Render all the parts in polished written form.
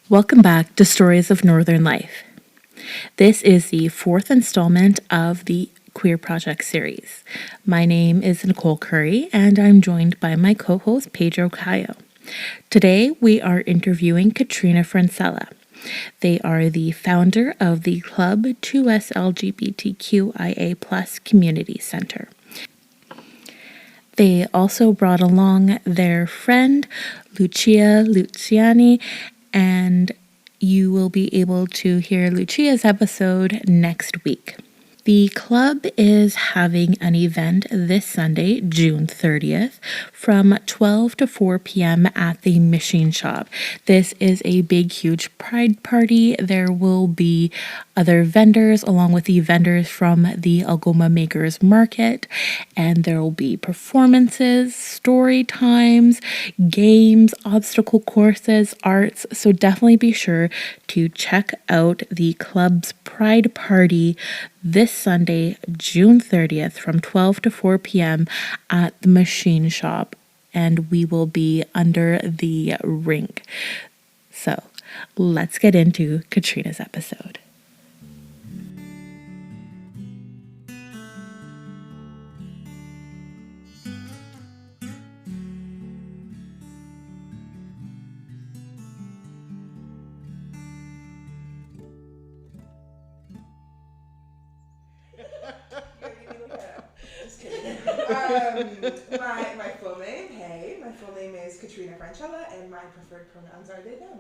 Welcome back to Stories of Northern Life. This is the fourth installment of the Queer Project series. My name is Nicole Curry, and I'm joined by my co-host Pedro Caio. Today, we are interviewing Katrina Francella. They are the founder of the KLUB 2S LGBTQIA+ Community Center. They also brought along their friend Lucia Luciani, and you will be able to hear Lucia's episode next week. The club is having an event this Sunday, June 30th, from 12 to 4 p.m. at the Machine Shop. This is a big, huge pride party. There will be other vendors along with the vendors from the Algoma Makers Market, and there will be performances, story times, games, obstacle courses, arts. So definitely be sure to check out the KLUBS Pride Party this Sunday, June 30th from 12 to 4 p.m. at the Machine Shop, and we will be under the rink. So let's get into Katrina's episode. Just kidding. My full name is Katrina Francella, and my preferred pronouns are they, them.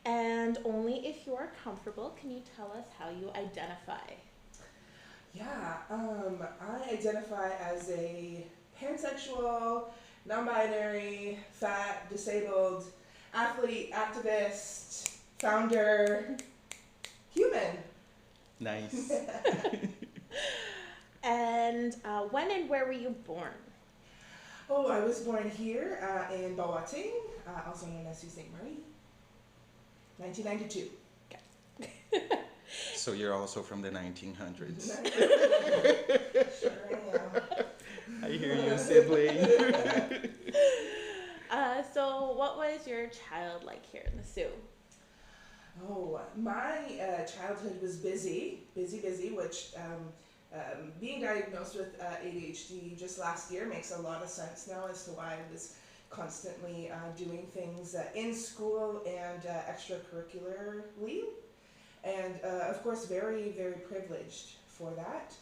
And only if you are comfortable, can you tell us how you identify? Yeah, I identify as a pansexual, non-binary, fat, disabled, athlete, activist, founder, human. Nice. And when and where were you born? Oh, I was born here in Bawating, also known as Sault Ste. Marie, 1992. So you're also from the 1900s. Sure am. I hear you, sibling. So what was your child like here in the Sioux? Oh, my childhood was busy, which being diagnosed with ADHD just last year makes a lot of sense now as to why I was constantly doing things in school and extracurricularly. And of course, very, very privileged for that.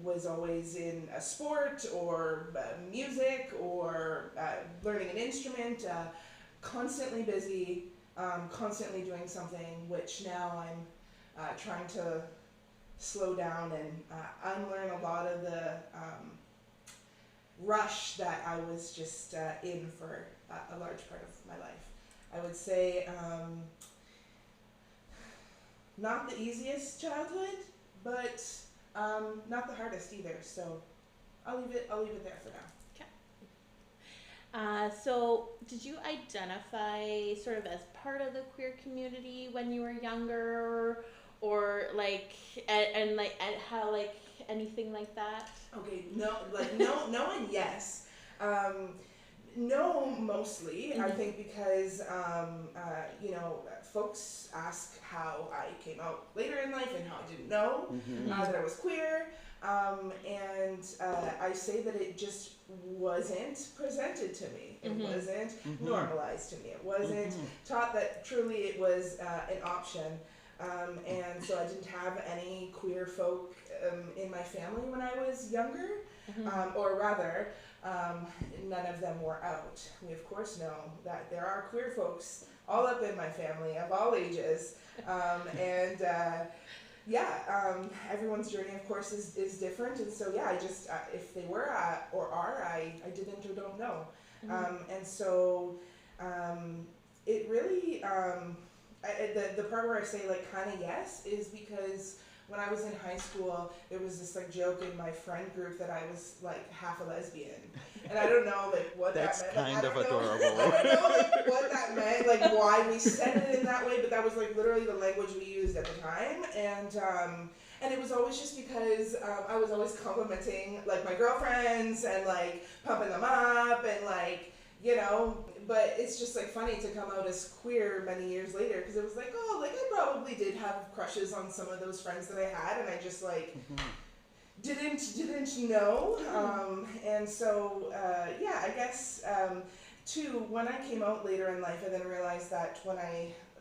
Was always in a sport or music or learning an instrument, constantly busy, constantly doing something, which now I'm trying to slow down and unlearn a lot of the rush that I was just in for a large part of my life. I would say not the easiest childhood, but not the hardest either. So I'll leave it there for now. So did you identify sort of as part of the queer community when you were younger, or like and how, like, anything like that? Okay, no, and yes. No, mostly. I think because folks ask how I came out later in life and how I didn't know that I was queer, and I say that it just wasn't presented to me. It wasn't normalized to me. It wasn't taught that truly it was an option. And so I didn't have any queer folk in my family when I was younger, or rather, none of them were out. We of course know that there are queer folks all up in my family of all ages, and everyone's journey of course is different, and so I just if they were or are, I didn't or don't know, and so it really. The part where I say like kind of yes is because when I was in high school, there was this like joke in my friend group that I was like half a lesbian, and I don't know like what That's that meant. kind of adorable. I don't know like what that meant, like why we said it in that way, but that was like literally the language we used at the time, and it was always just because I was always complimenting like my girlfriends and like pumping them up and like you know, but it's just like funny to come out as queer many years later, because it was like, oh, like I probably did have crushes on some of those friends that I had, and I just like didn't know. And so yeah, I guess too, when I came out later in life, I then realized that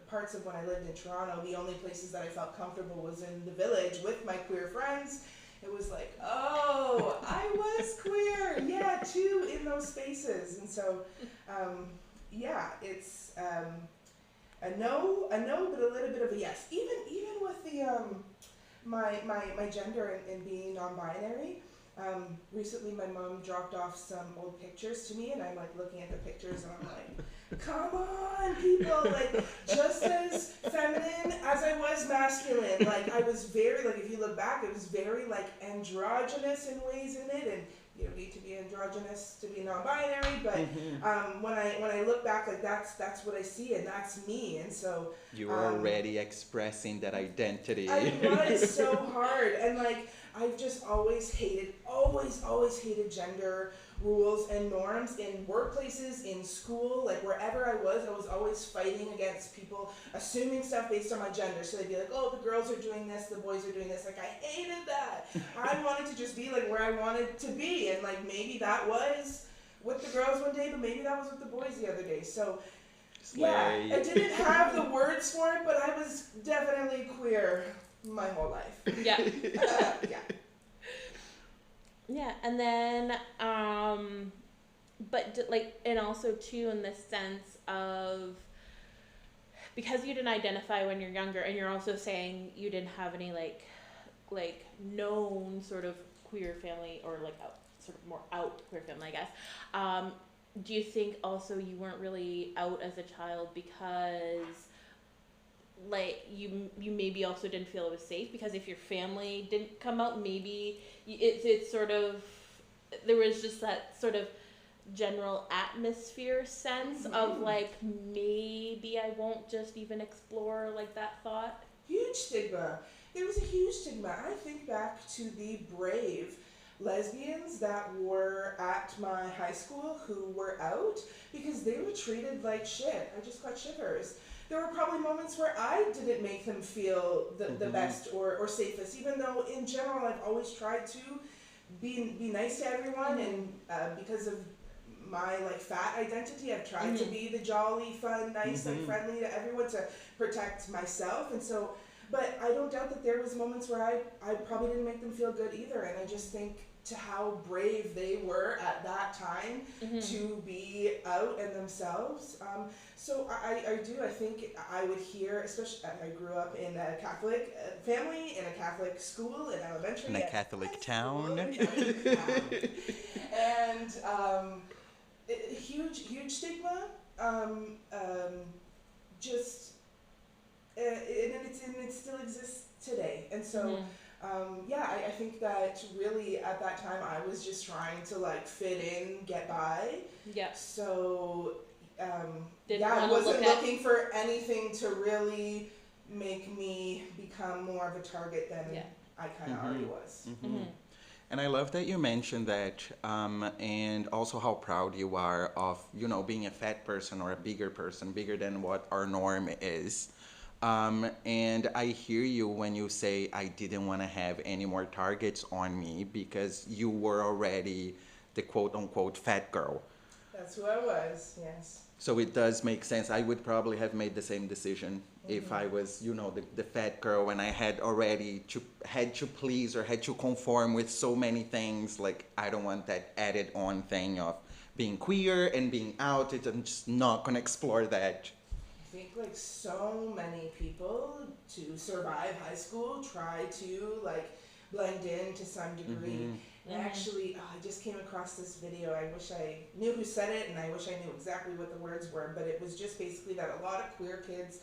parts of when I lived in Toronto, the only places that I felt comfortable was in the village with my queer friends. It was like, oh, I was queer, yeah, too, in those spaces. And so, yeah, it's a no, but a little bit of a yes. Even with the my gender and being non-binary. Recently my mom dropped off some old pictures to me, and I'm like looking at the pictures and I'm like, come on people, like just as feminine as I was masculine. Like I was very, like if you look back, it was very like androgynous in ways in it, and you don't need to be androgynous to be non-binary, but when I look back, like that's what I see, and that's me. And so You were already expressing that identity. I was so hard, and like I've just always hated gender rules and norms in workplaces, in school, like wherever I was always fighting against people assuming stuff based on my gender. So they'd be like, oh, the girls are doing this, the boys are doing this. Like I hated that. I wanted to just be like where I wanted to be, and like maybe that was with the girls one day, but maybe that was with the boys the other day. So yeah, I didn't have the words for it, but I was definitely queer my whole life. Yeah. Yeah. Yeah, and then, and also too in the sense of, because you didn't identify when you're younger, and you're also saying you didn't have any like known sort of queer family, or like sort of more out queer family, I guess. Do you think also you weren't really out as a child because like you maybe also didn't feel it was safe, because if your family didn't come out, maybe it's sort of, there was just that sort of general atmosphere sense of like, maybe I won't just even explore like that thought? Huge stigma. There was a huge stigma. I think back to the brave lesbians that were at my high school who were out, because they were treated like shit. I just got shivers. There were probably moments where I didn't make them feel the best or safest, even though in general I've always tried to be nice to everyone, and because of my like fat identity, I've tried to be the jolly, fun, nice, and friendly to everyone to protect myself. And so, but I don't doubt that there was moments where I probably didn't make them feel good either, and I just think to how brave they were at that time to be out and themselves. So I think I would hear, especially I grew up in a Catholic family, in a Catholic school, in elementary. In a Catholic town. And huge stigma. Just, and it still exists today. And so, yeah, I think that really at that time I was just trying to like fit in, get by. Yeah. So, I wasn't looking for anything to really make me become more of a target than I kind of already was. And I love that you mentioned that, and also how proud you are of, being a fat person or a bigger person, bigger than what our norm is. And I hear you when you say I didn't want to have any more targets on me because you were already the quote-unquote fat girl. That's who I was, yes. So it does make sense. I would probably have made the same decision if I was, the fat girl, and I had already had to please or had to conform with so many things. Like, I don't want that added on thing of being queer and being out. I'm just not going to explore that. I think like so many people to survive high school try to like blend in to some degree. And actually, I just came across this video. I wish I knew who said it, and I wish I knew exactly what the words were, but it was just basically that a lot of queer kids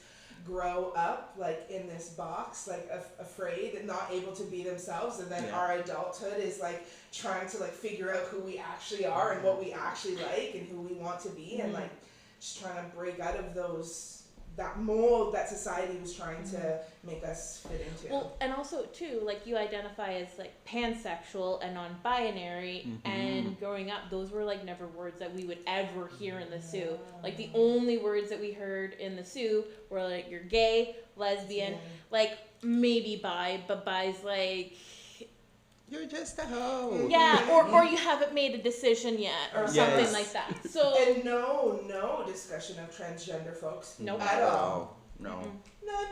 grow up like in this box, like afraid and not able to be themselves, and then our adulthood is like trying to like figure out who we actually are and what we actually like and who we want to be, and like just trying to break out of those that mold that society was trying to make us fit into. Well, and also too, like you identify as like pansexual and non-binary, and growing up, those were like never words that we would ever hear in the Sioux. Like the only words that we heard in the Sioux were like you're gay, lesbian, like maybe bi, but bi's like You're just a hoe. yeah, or you haven't made a decision yet, or something like that. So and no discussion of transgender folks. Nope. At all. No. None.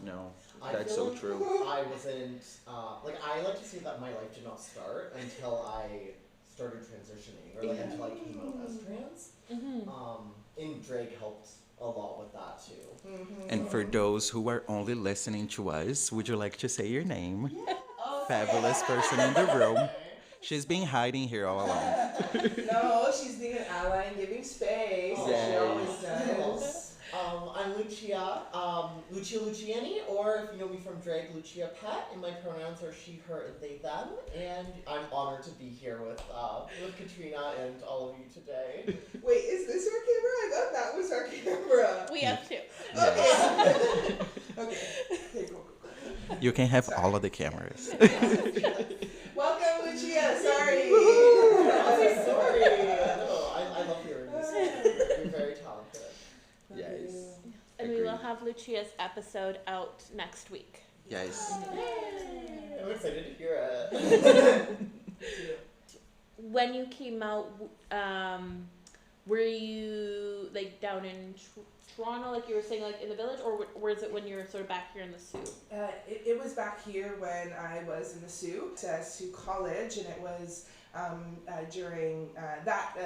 No. I That's feel so like true. I wasn't, like, I like to say that my life did not start until I started transitioning, or like until I came out as trans. And drag helped a lot with that too. And for those who are only listening to us, would you like to say your name? Fabulous person in the room. She's been hiding here all along. No, she's being an ally and giving space. As she always does. I'm Lucia, Lucia Luciani, or if you know me from drag, Lucia Pet, and my pronouns are she, her, and they, them. And I'm honored to be here with Katrina and all of you today. Wait, is this our camera? I thought that was our camera. we have two. Okay. Okay, cool. You can have all of the cameras. Welcome, Lucia. Sorry. I'm so sorry. No, I love hearing this. You're very talented. Yes. And we Agreed. will have Lucia's episode out next week. Yes. I'm excited to hear it. When you came out, were you like down in Toronto, like you were saying, like in the village, or was it when you were sort of back here in the Sioux? It was back here when I was in the Sioux, Sioux College, and it was during that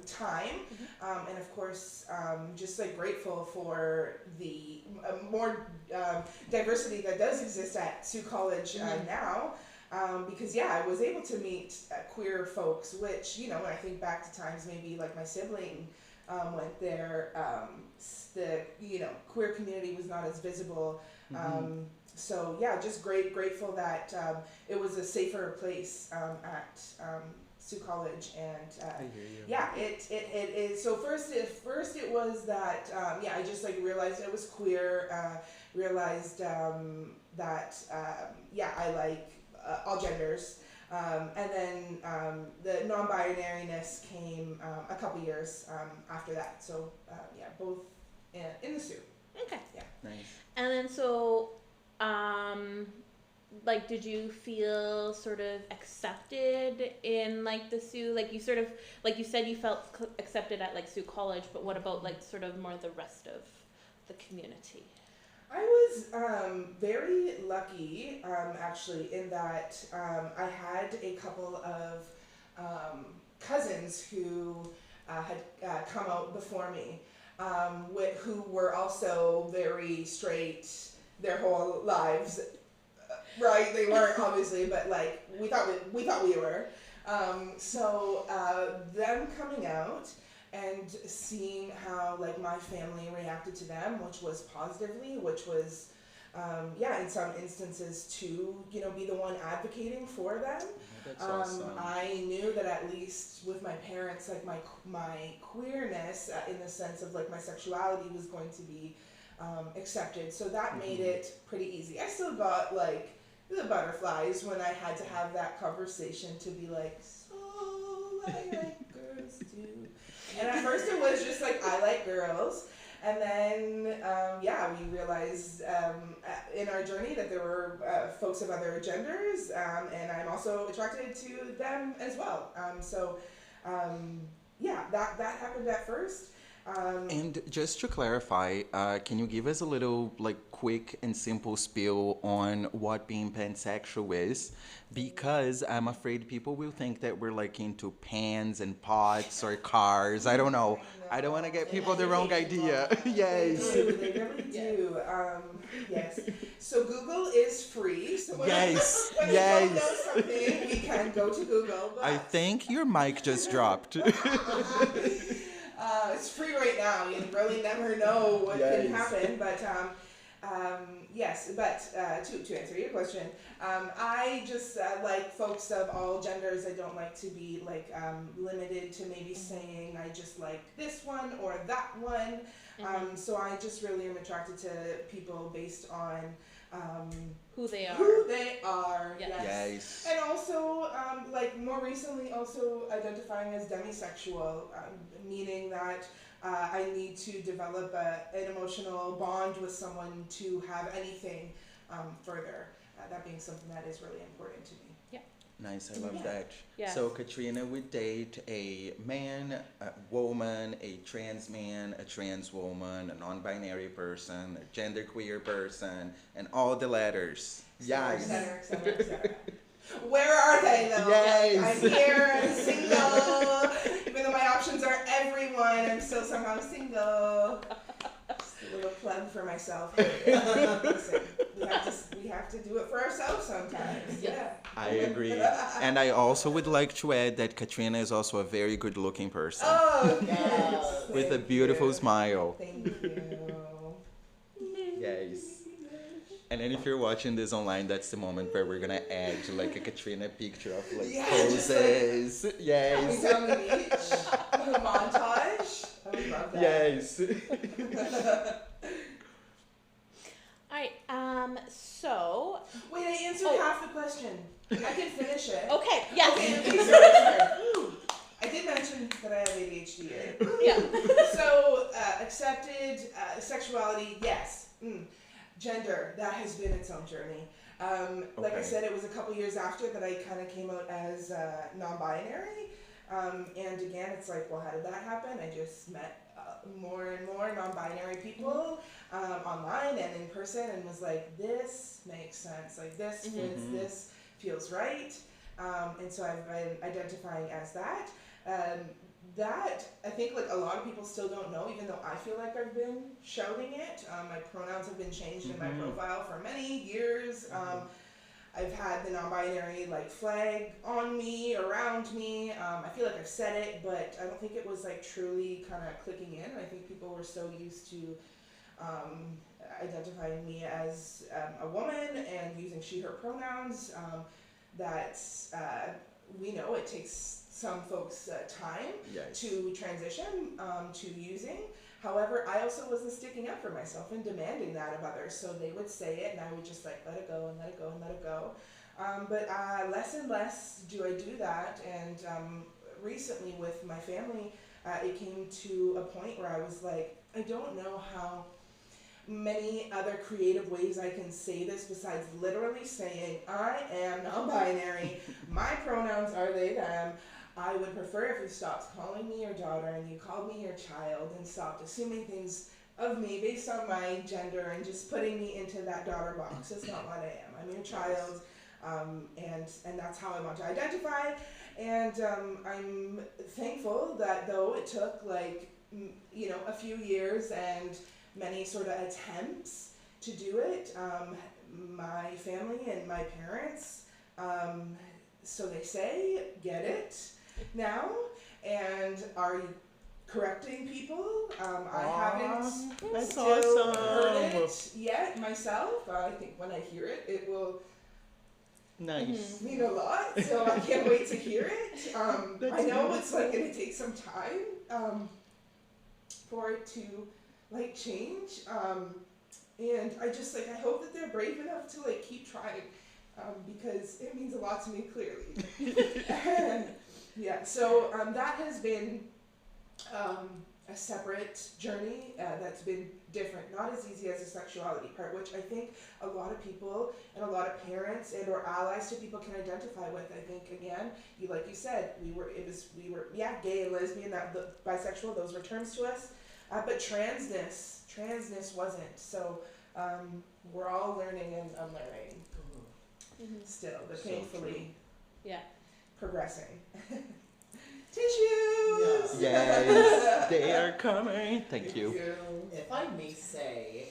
time, and of course, just like grateful for the more diversity that does exist at Sioux College now. Because I was able to meet queer folks, which, when I think back to times maybe like my sibling went there, the queer community was not as visible. So just grateful that it was a safer place at Sioux College, and it is. So first it was that I just like realized I was queer, realized that I like all genders, and then the non-binariness came a couple years after that. So both in the Sioux. Okay. Yeah. Nice. And then so, like, did you feel sort of accepted in like the Sioux? Like you sort of, like you said, you felt accepted at like Sioux College, but what about like sort of more the rest of the community? I was very lucky, actually, in that I had a couple of cousins who had come out before me, who were also very straight their whole lives. Right, they weren't obviously, but like we thought we were. So them coming out and seeing how like my family reacted to them, which was positively, which was in some instances to be the one advocating for them. That's awesome. I knew that at least with my parents, like my queerness, in the sense of like my sexuality, was going to be accepted. So that made it pretty easy. I still got like the butterflies when I had to have that conversation to be like, so I like girls too. And at first it was just like, I like girls. And then, we realized in our journey that there were folks of other genders, and I'm also attracted to them as well. That happened at first. And just to clarify, can you give us a little like quick and simple spiel on what being pansexual is? Because I'm afraid people will think that we're like into pans and pots or cars. I don't know. I don't want to get people the wrong idea. Yes. They really do. Yes. So Google is free. So when when we don't know something, we can go to Google. But I think your mic just dropped. it's free right now. You really never know what can happen. But Yes, but to answer your question, I just like folks of all genders. I don't like to be like limited to maybe saying I just like this one or that one. So I just really am attracted to people based on Who they are. who they are. Yes. Yes. And also, like more recently, also identifying as demisexual, meaning that I need to develop an emotional bond with someone to have anything further. That being something that is really important to me. Nice, I love that. Yes. So Katrina would date a man, a woman, a trans man, a trans woman, a non-binary person, a genderqueer person, and all the letters. Yes. Et cetera, et cetera. Where are they though? Yes. I'm here, I'm single. Even though my options are everyone, I'm still somehow single. Just a little plug for myself. Listen, we have to do it for ourselves sometimes. Yeah. I agree. And I also would like to add that Katrina is also a very good looking person. Oh, yes. With a Thank beautiful you. smile. Thank you. Yes. And then if you're watching this online, that's the moment where we're gonna add like a Katrina picture of like Yeah, poses. Coming Yes. down the beach, a montage. I would love that. Yes. Alright, so Wait, I answered half the question. I can finish it. okay, yes. Okay, sorry. I did mention that I have ADHD. Yeah. So, accepted, sexuality, yes. Gender, that has been its own journey. Like I Okay. said, it was a couple years after that I kind of came out as non-binary. And again, it's like, well, how did that happen? I just met more and more non-binary people online and in person and was like, this makes sense. Like, this fits, this feels right. And so I've been identifying as that. That, I think, like, a lot of people still don't know, even though I feel like I've been shouting it. My pronouns have been changed in my profile for many years. I've had the non-binary, like, flag on me, around me. I feel like I've said it, but I don't think it was, like, truly kind of clicking in. I think people were so used to identifying me as a woman and using she, her pronouns that we know it takes some folks time Yes. to transition to using. However, I also wasn't sticking up for myself and demanding that of others. So they would say it and I would just like let it go and let it go and let it go. But less and less do I do that. And recently with my family, it came to a point where I was like, I don't know how many other creative ways I can say this besides literally saying I am non-binary. My pronouns are they, them. I would prefer if you stopped calling me your daughter and you called me your child and stopped assuming things of me based on my gender and just putting me into that daughter box. That's not what I am. I'm your child, and that's how I want to identify. And I'm thankful that though it took like a few years and many sort of attempts to do it, my family and my parents, so they say, get it now and are correcting people. I haven't That's still awesome. heard it yet myself. I think when I hear it, it will Nice. mean a lot, so I can't wait to hear it. I know it's like going to take some time for it to like change, and I just like I hope that they're brave enough to like keep trying, because it means a lot to me clearly. And yeah, so that has been a separate journey that's been different, not as easy as the sexuality part, which I think a lot of people and a lot of parents and or allies to people can identify with. I think again, like you said, we were gay and lesbian, bisexual, those were terms to us. But transness wasn't. So we're all learning and unlearning still, but So thankfully Yeah. progressing. Tissues! Yes, they are coming. Thank you. If I may say,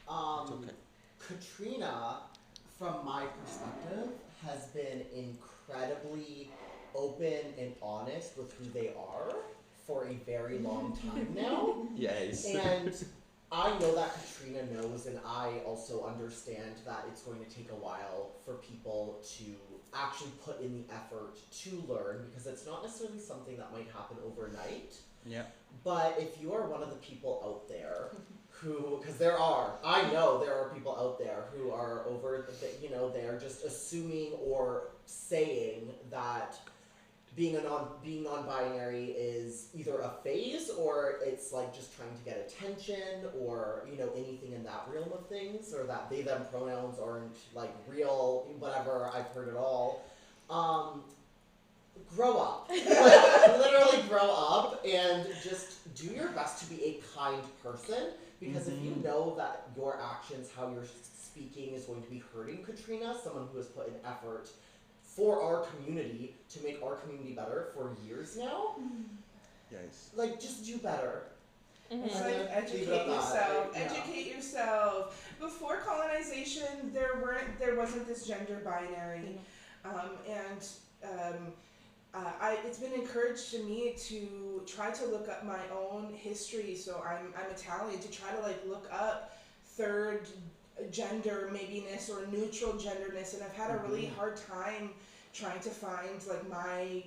It's okay. Katrina, from my perspective, has been incredibly open and honest with who they are for a very long time now. Yes. And I know that Katrina knows, and I also understand that it's going to take a while for people to actually put in the effort to learn, because it's not necessarily something that might happen overnight. Yeah. But if you are one of the people out there who, because I know there are people out there who are they're just assuming or saying that being non-binary is either a phase, or it's like just trying to get attention, or anything in that realm of things, or that they them pronouns aren't like real, whatever. I've heard it all. Grow up. Like, literally grow up and just do your best to be a kind person, because if you know that your actions, how you're speaking, is going to be hurting Katrina, someone who has put in effort for our community to make our community better for years now, Yes. like, just do better. It's And like then educate leave it at that. yourself. Yeah. Educate yourself. Before colonization, there wasn't this gender binary, it's been encouraged to me to try to look up my own history. So I'm Italian, to try to like look up third gender maybiness or neutral genderness, and I've had a really hard time trying to find like my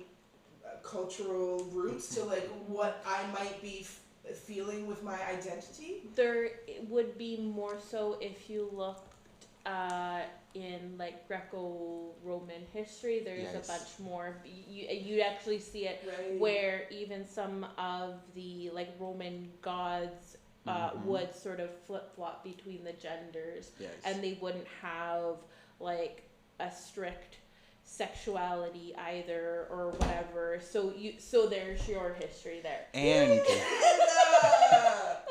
cultural roots to like what I might be feeling with my identity. There would be more so if you looked in like Greco-Roman history. There's Yes. a bunch more. You'd actually see it Right. where even some of the like Roman gods would sort of flip-flop between the genders, Yes. and they wouldn't have like a strict sexuality either or whatever. So there's your history there. And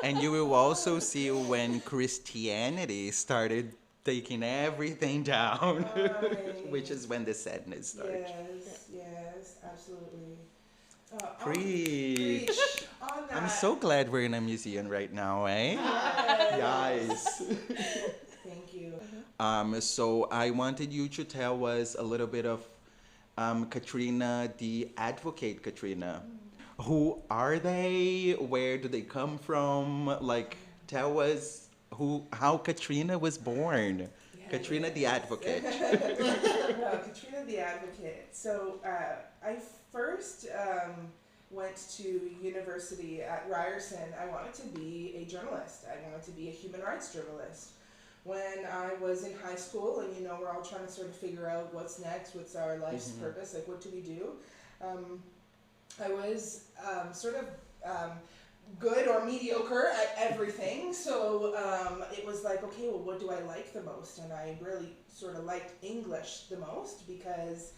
and you will also see when Christianity started taking everything down, Right. which is when the sadness starts. Yes, absolutely. Preach. On that. I'm so glad we're in a museum right now, eh? Yes. Yes. Thank you. So I wanted you to tell us a little bit of Katrina, the advocate Katrina. Who are they? Where do they come from? Like, tell us how Katrina was born. Katrina the advocate. Katrina the advocate. So I first went to university at Ryerson. I wanted to be a journalist. I wanted to be a human rights journalist. When I was in high school, and we're all trying to sort of figure out what's next, what's our life's purpose, like what do we do? I was sort of good or mediocre at everything, so it was like, okay, well, what do I like the most? And I really sort of liked English the most, because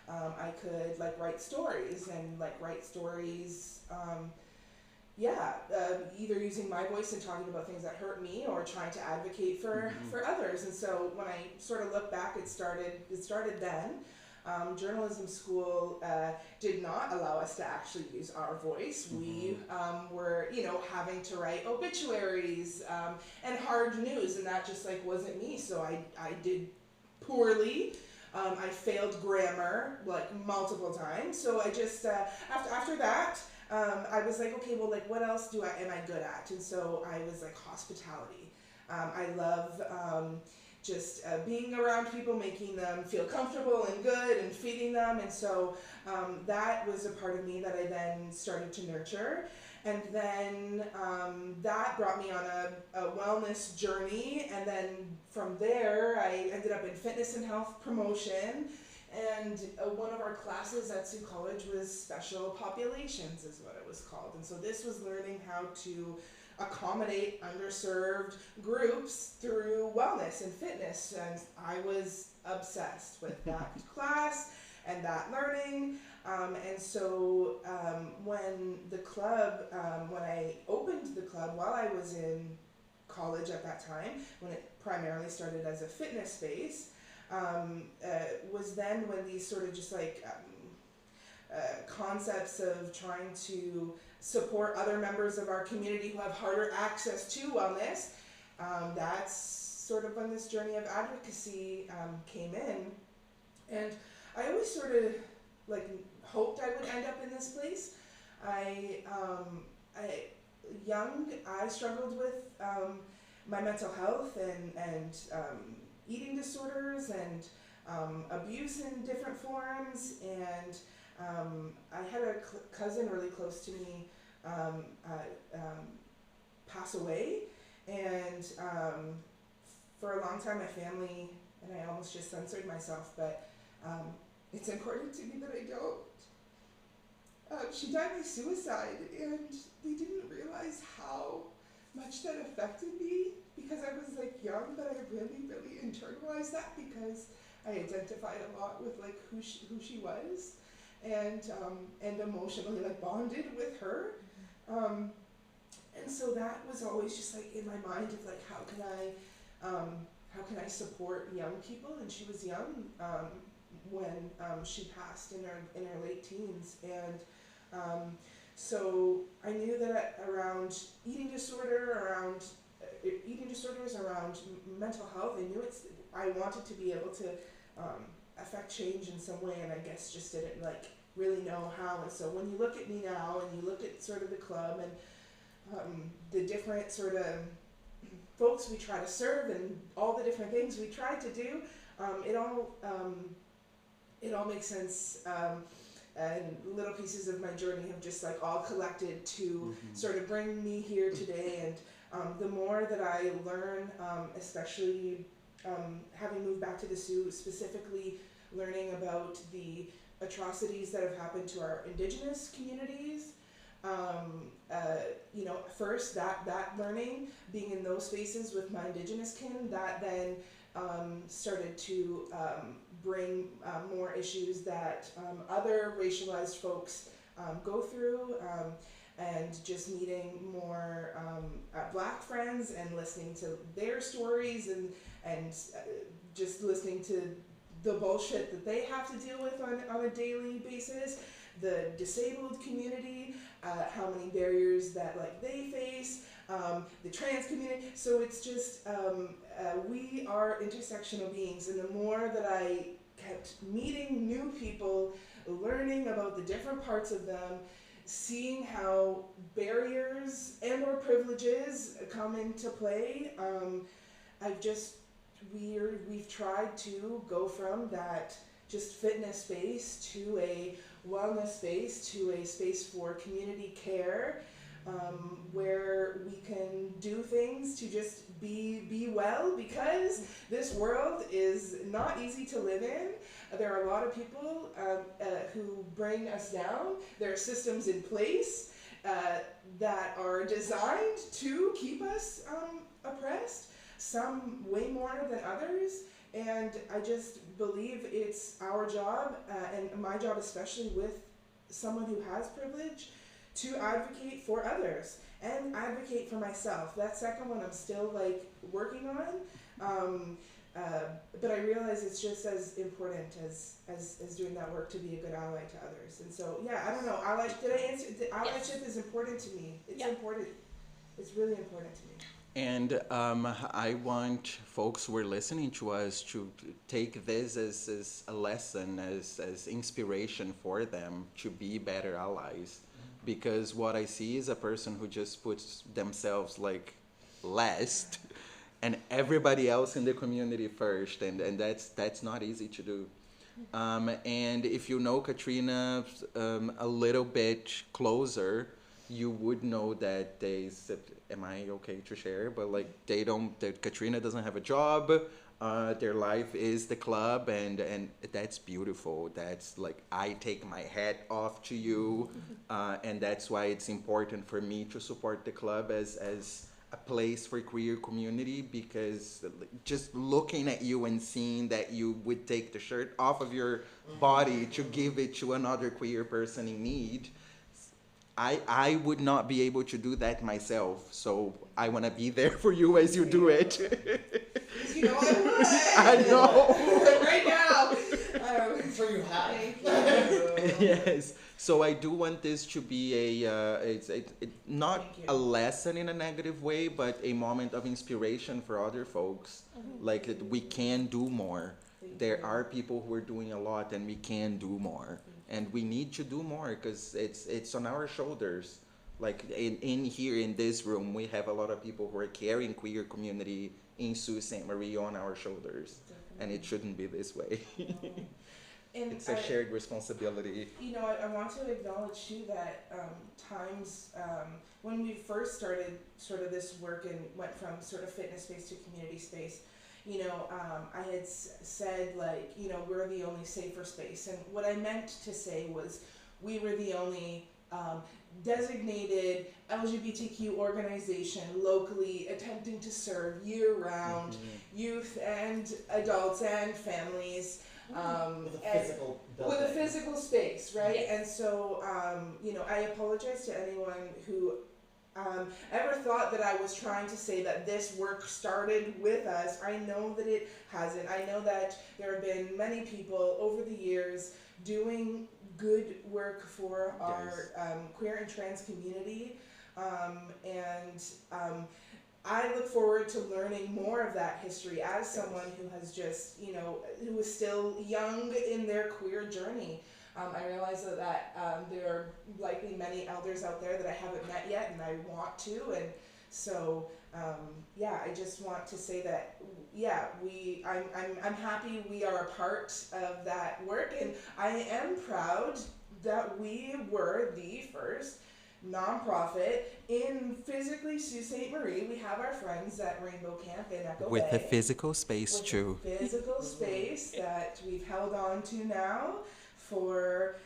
I could like write stories, either using my voice and talking about things that hurt me, or trying to advocate for others. And so when I sort of look back, it started then. Journalism school did not allow us to actually use our voice. We were, having to write obituaries and hard news, and that just like wasn't me. So I did poorly. I failed grammar like multiple times. So I just after that. I was like, okay, well, like, what else am I good at? And so I was like, hospitality. I love just being around people, making them feel comfortable and good, and feeding them. And so that was a part of me that I then started to nurture. And then that brought me on a wellness journey. And then from there, I ended up in fitness and health promotion. And one of our classes at Sioux College was special populations, is what it was called. And so this was learning how to accommodate underserved groups through wellness and fitness. And I was obsessed with that class and that learning. And so when I opened the club while I was in college at that time, when it primarily started as a fitness space, was then when these sort of just like concepts of trying to support other members of our community who have harder access to wellness, that's sort of when this journey of advocacy came in. And I always sort of like hoped I would end up in this place. young, I struggled with my mental health and eating disorders and abuse in different forms. And I had a cousin really close to me pass away. And for a long time, my family, and I almost just censored myself, but it's important to me that I don't. She died by suicide, and they didn't realize how much that affected me because I was like young, but I really, really internalized that because I identified a lot with like who she was, and emotionally like bonded with her. And so that was always just like in my mind of like how can I support young people, and she was young when she passed in her late teens. And so I knew that around eating disorders, around mental health, I wanted to be able to affect change in some way, and I guess just didn't like really know how. And so when you look at me now and you look at sort of the club and the different sort of folks we try to serve and all the different things we try to do, it all makes sense. And little pieces of my journey have just like all collected to sort of bring me here today. And the more that I learn, especially having moved back to the Sioux, specifically learning about the atrocities that have happened to our Indigenous communities, first that learning, being in those spaces with my Indigenous kin, that then started to bring more issues that other racialized folks go through, and just meeting more Black friends and listening to their stories and just listening to the bullshit that they have to deal with on a daily basis, the disabled community, how many barriers that like they face, the trans community. So it's just we are intersectional beings, and the more that I kept meeting new people, learning about the different parts of them, seeing how barriers and or privileges come into play, we've tried to go from that just fitness space to a wellness space to a space for community care, where we can do things to just be well, because this world is not easy to live in. There are a lot of people who bring us down. There are systems in place that are designed to keep us oppressed, some way more than others. And I just believe it's our job, and my job especially with someone who has privilege, to advocate for others and advocate for myself. That second one I'm still like working on, but I realize it's just as important as doing that work to be a good ally to others. And so I don't know. Did I answer? Allyship is important to me. It's important. It's really important to me. And I want folks who are listening to us to take this as a lesson, as inspiration for them to be better allies. Because what I see is a person who just puts themselves like last and everybody else in the community first. And that's not easy to do. And if you know Katrina a little bit closer, you would know that am I okay to share? But like Katrina doesn't have a job. Their life is the club, and that's beautiful. That's like, I take my hat off to you, and that's why it's important for me to support the club as a place for queer community, because just looking at you and seeing that you would take the shirt off of your body to give it to another queer person in need, I would not be able to do that myself, so I want to be there for you as you do it. You know I would. I know. Right now. I'm sure you have. Yes. So I do want this to be not a lesson in a negative way, but a moment of inspiration for other folks. Like, that we can do more. There are people who are doing a lot, and we can do more. And we need to do more, because it's on our shoulders. Like in here in this room, we have a lot of people who are carrying queer community in Sault Ste. Marie on our shoulders, and it shouldn't be this way. And It's a shared responsibility. I want to acknowledge too that times when we first started sort of this work and went from sort of fitness space to community space, I had said like, we're the only safer space. And what I meant to say was we were the only designated LGBTQ organization locally attempting to serve year-round youth and adults and families. With a physical building. With a physical space, right? Yes. And so, I apologize to anyone who ever thought that I was trying to say that this work started with us. I know that it hasn't. I know that there have been many people over the years doing good work for our queer and trans community, I look forward to learning more of that history as someone who has just, who is still young in their queer journey. I realize that there are likely many elders out there that I haven't met yet and I want to. And so, I just want to say that, I'm happy we are a part of that work. And I am proud that we were the first nonprofit in physically Sault Ste. Marie. We have our friends at Rainbow Camp in Echo With Bay. a physical space, With too. a physical space that we've held on to now for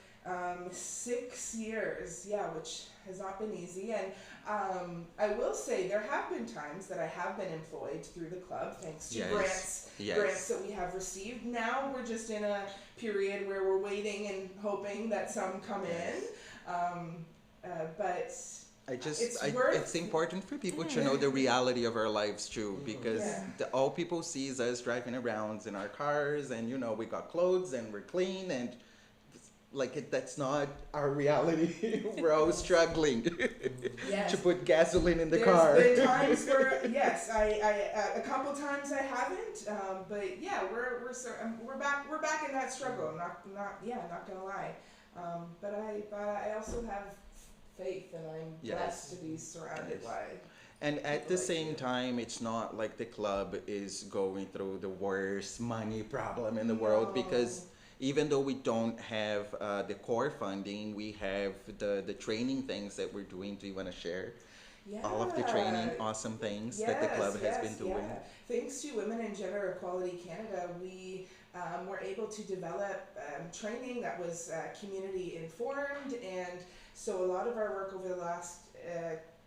6 years, which has not been easy. And I will say there have been times that I have been employed through the club thanks to grants that we have received. Now we're just in a period where we're waiting and hoping that some come in. But it's important for people to know the reality of our lives too, because all people see is us driving around in our cars, and we got clothes and we're clean, and that's not our reality. We're all struggling to put gasoline in the car. There's been times where I a couple times I haven't, but we're back in that struggle. Not gonna lie, but I also have faith, and I'm blessed to be surrounded by. And at the like same you. time, it's not like the club is going through the worst money problem in the world, because even though we don't have the core funding, we have the training things that we're doing. Do you want to share all of the training, awesome things that the club has been doing? Yeah. Thanks to Women and Gender Equality Canada, we were able to develop training that was community informed, and so a lot of our work over the last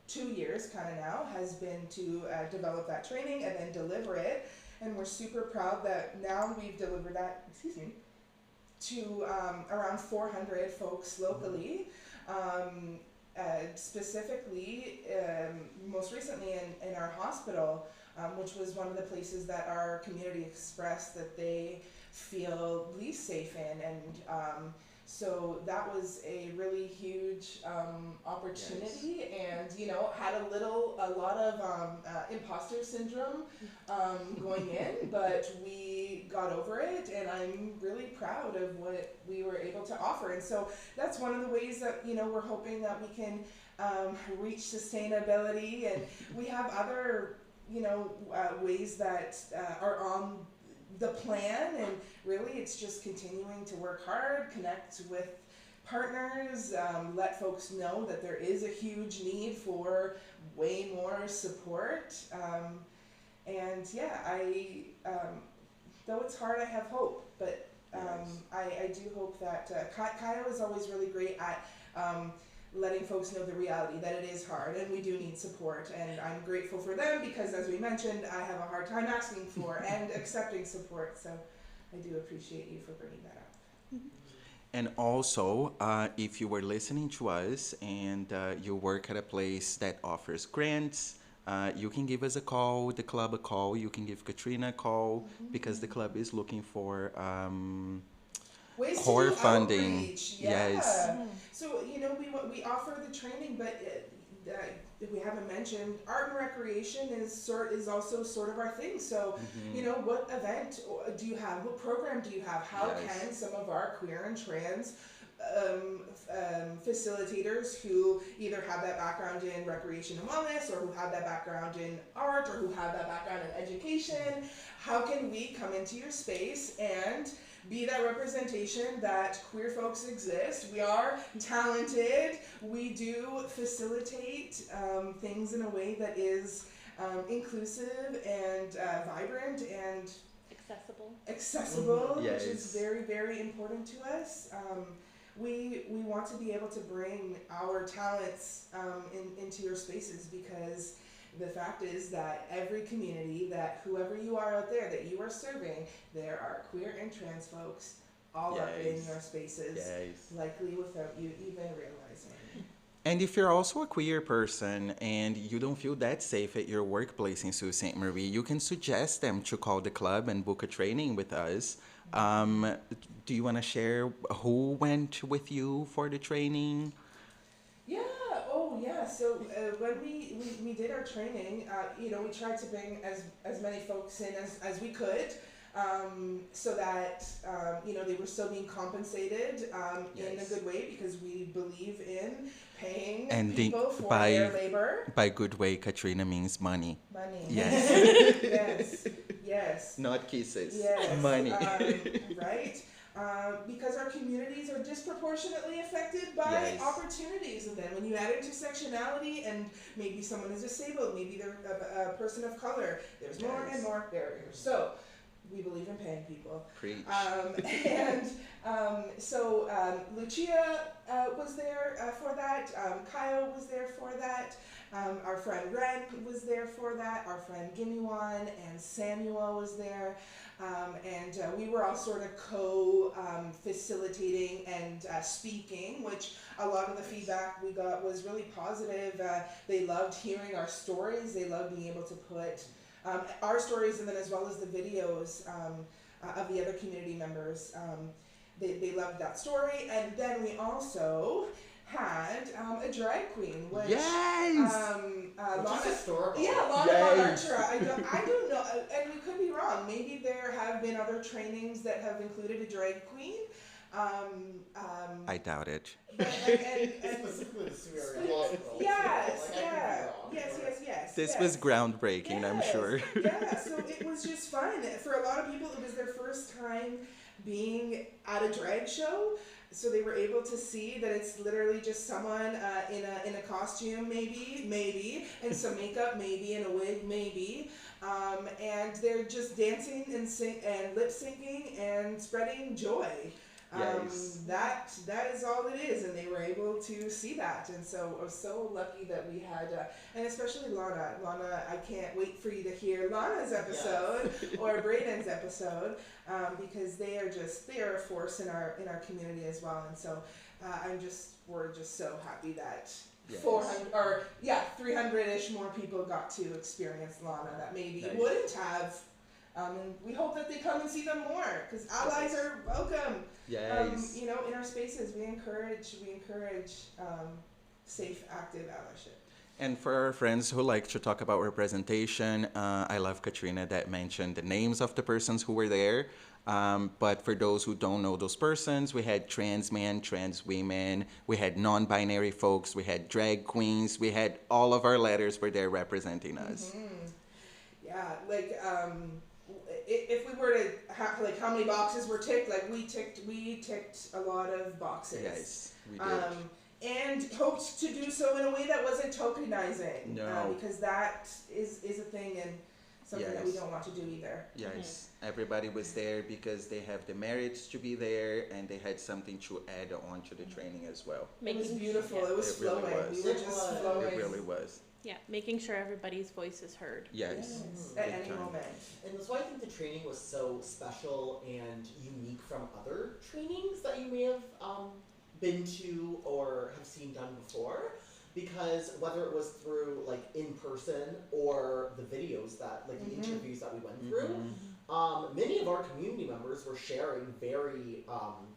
2 years kind of now has been to develop that training and then deliver it, and we're super proud that now we've delivered that, to around 400 folks locally. Specifically, most recently in our hospital, which was one of the places that our community expressed that they feel least safe in, and so that was a really huge opportunity, and had a lot of imposter syndrome going in, but we got over it, and I'm really proud of what we were able to offer. And so that's one of the ways that we're hoping that we can reach sustainability, and we have other ways that are on the plan, and really it's just continuing to work hard, connect with partners, let folks know that there is a huge need for way more support, and though it's hard, I have hope, but I do hope that Caio is always really great at letting folks know the reality that it is hard and we do need support, and I'm grateful for them because, as we mentioned, I have a hard time asking for and accepting support, so I do appreciate you for bringing that up. And also, if you were listening to us and you work at a place that offers grants, you can give us a call, the club a call, you can give Katrina a call, because the club is looking for Ways core to do funding. outreach. Yes. So we offer the training, but we haven't mentioned art and recreation is also sort of our thing. So what event do you have? What program do you have? How can some of our queer and trans facilitators who either have that background in recreation and wellness, or who have that background in art, or who have that background in education. How can we come into your space and be that representation that queer folks exist? We are talented. We do facilitate things in a way that is inclusive and vibrant and accessible, Yes. which is very, very important to us. We want to be able to bring our talents into your spaces, because the fact is that every community, that whoever you are out there that you are serving, there are queer and trans folks all up in Yes. your spaces, Yes. likely without you even realizing. And if you're also a queer person and you don't feel that safe at your workplace in Sault Ste. Marie, you can suggest them to call the club and book a training with us. Do you want to share who went with you for the training? Yeah, oh yeah. So when we did our training, we tried to bring as many folks in as we could, so that they were still being compensated in a Yes. good way, because we believe in paying And people for by their labor. by good way, Katrina means money, Money. Yes. Yes. Yes. not kisses. Yes, Money. right? Because our communities are disproportionately affected by Yes. opportunities, and then when you add intersectionality, and maybe someone is disabled, maybe they're a person of color, there's more Yes. and more barriers. So we believe in paying people. Preach. So Lucia was there for that. Caio was there for that. Our friend Ren was there for that. Our friend Gimiwan and Samuel was there. And we were all sort of co-facilitating and speaking, which a lot of the feedback we got was really positive. They loved hearing our stories. They loved being able to put our stories, and then as well as the videos of the other community members. They loved that story. And then we also had a drag queen, which Yes! Which Lana, is historical. yeah, Lana Yes. Archer. I don't know, and we could be wrong. Maybe there have been other trainings that have included a drag queen. I doubt it. And Specifically the Sierra Hospital. yes, Like, I could be yeah, wrong, yes, but- yes, yes. This yes. was groundbreaking, I'm Yes, sure. Yeah, so it was just fun. For a lot of people, it was their first time being at a drag show. So they were able to see that it's literally just someone in a costume, maybe, and some makeup, maybe, and a wig, maybe, and they're just dancing and lip syncing and spreading joy. Yes. That is all it is, and they were able to see that, and so I was so lucky that we had, and especially Lana. I can't wait for you to hear Lana's episode or Braden's episode, because they are a force in our community as well, and so we're just so happy that Yes. 300-ish more people got to experience Lana that maybe Nice. wouldn't have. And we hope that they come and see them more, because allies are welcome. Yes. In our spaces, we encourage safe, active allyship. And for our friends who like to talk about representation, I love Katrina that mentioned the names of the persons who were there. But for those who don't know those persons, we had trans men, trans women, we had non-binary folks, we had drag queens, we had all of our letters were there representing us. Yeah, if we were to how many boxes were ticked, we ticked a lot of boxes. Yes, we did. And hoped to do so in a way that wasn't tokenizing. No. Because that is a thing, and something that we Yes. don't want to do either. Yes, everybody was there because they have the merits to be there and they had something to add on to the training as well. It was beautiful. Yeah, It was It really flowing. was. We were It just was. flowing. It really was. yeah, making sure everybody's voice is heard. Yes. Yes, at Big any time. moment. And that's why I think the training was so special and unique from other trainings that you may have been to or have seen done before. Because whether it was through in person or the videos that the interviews that we went through, many of our community members were sharing very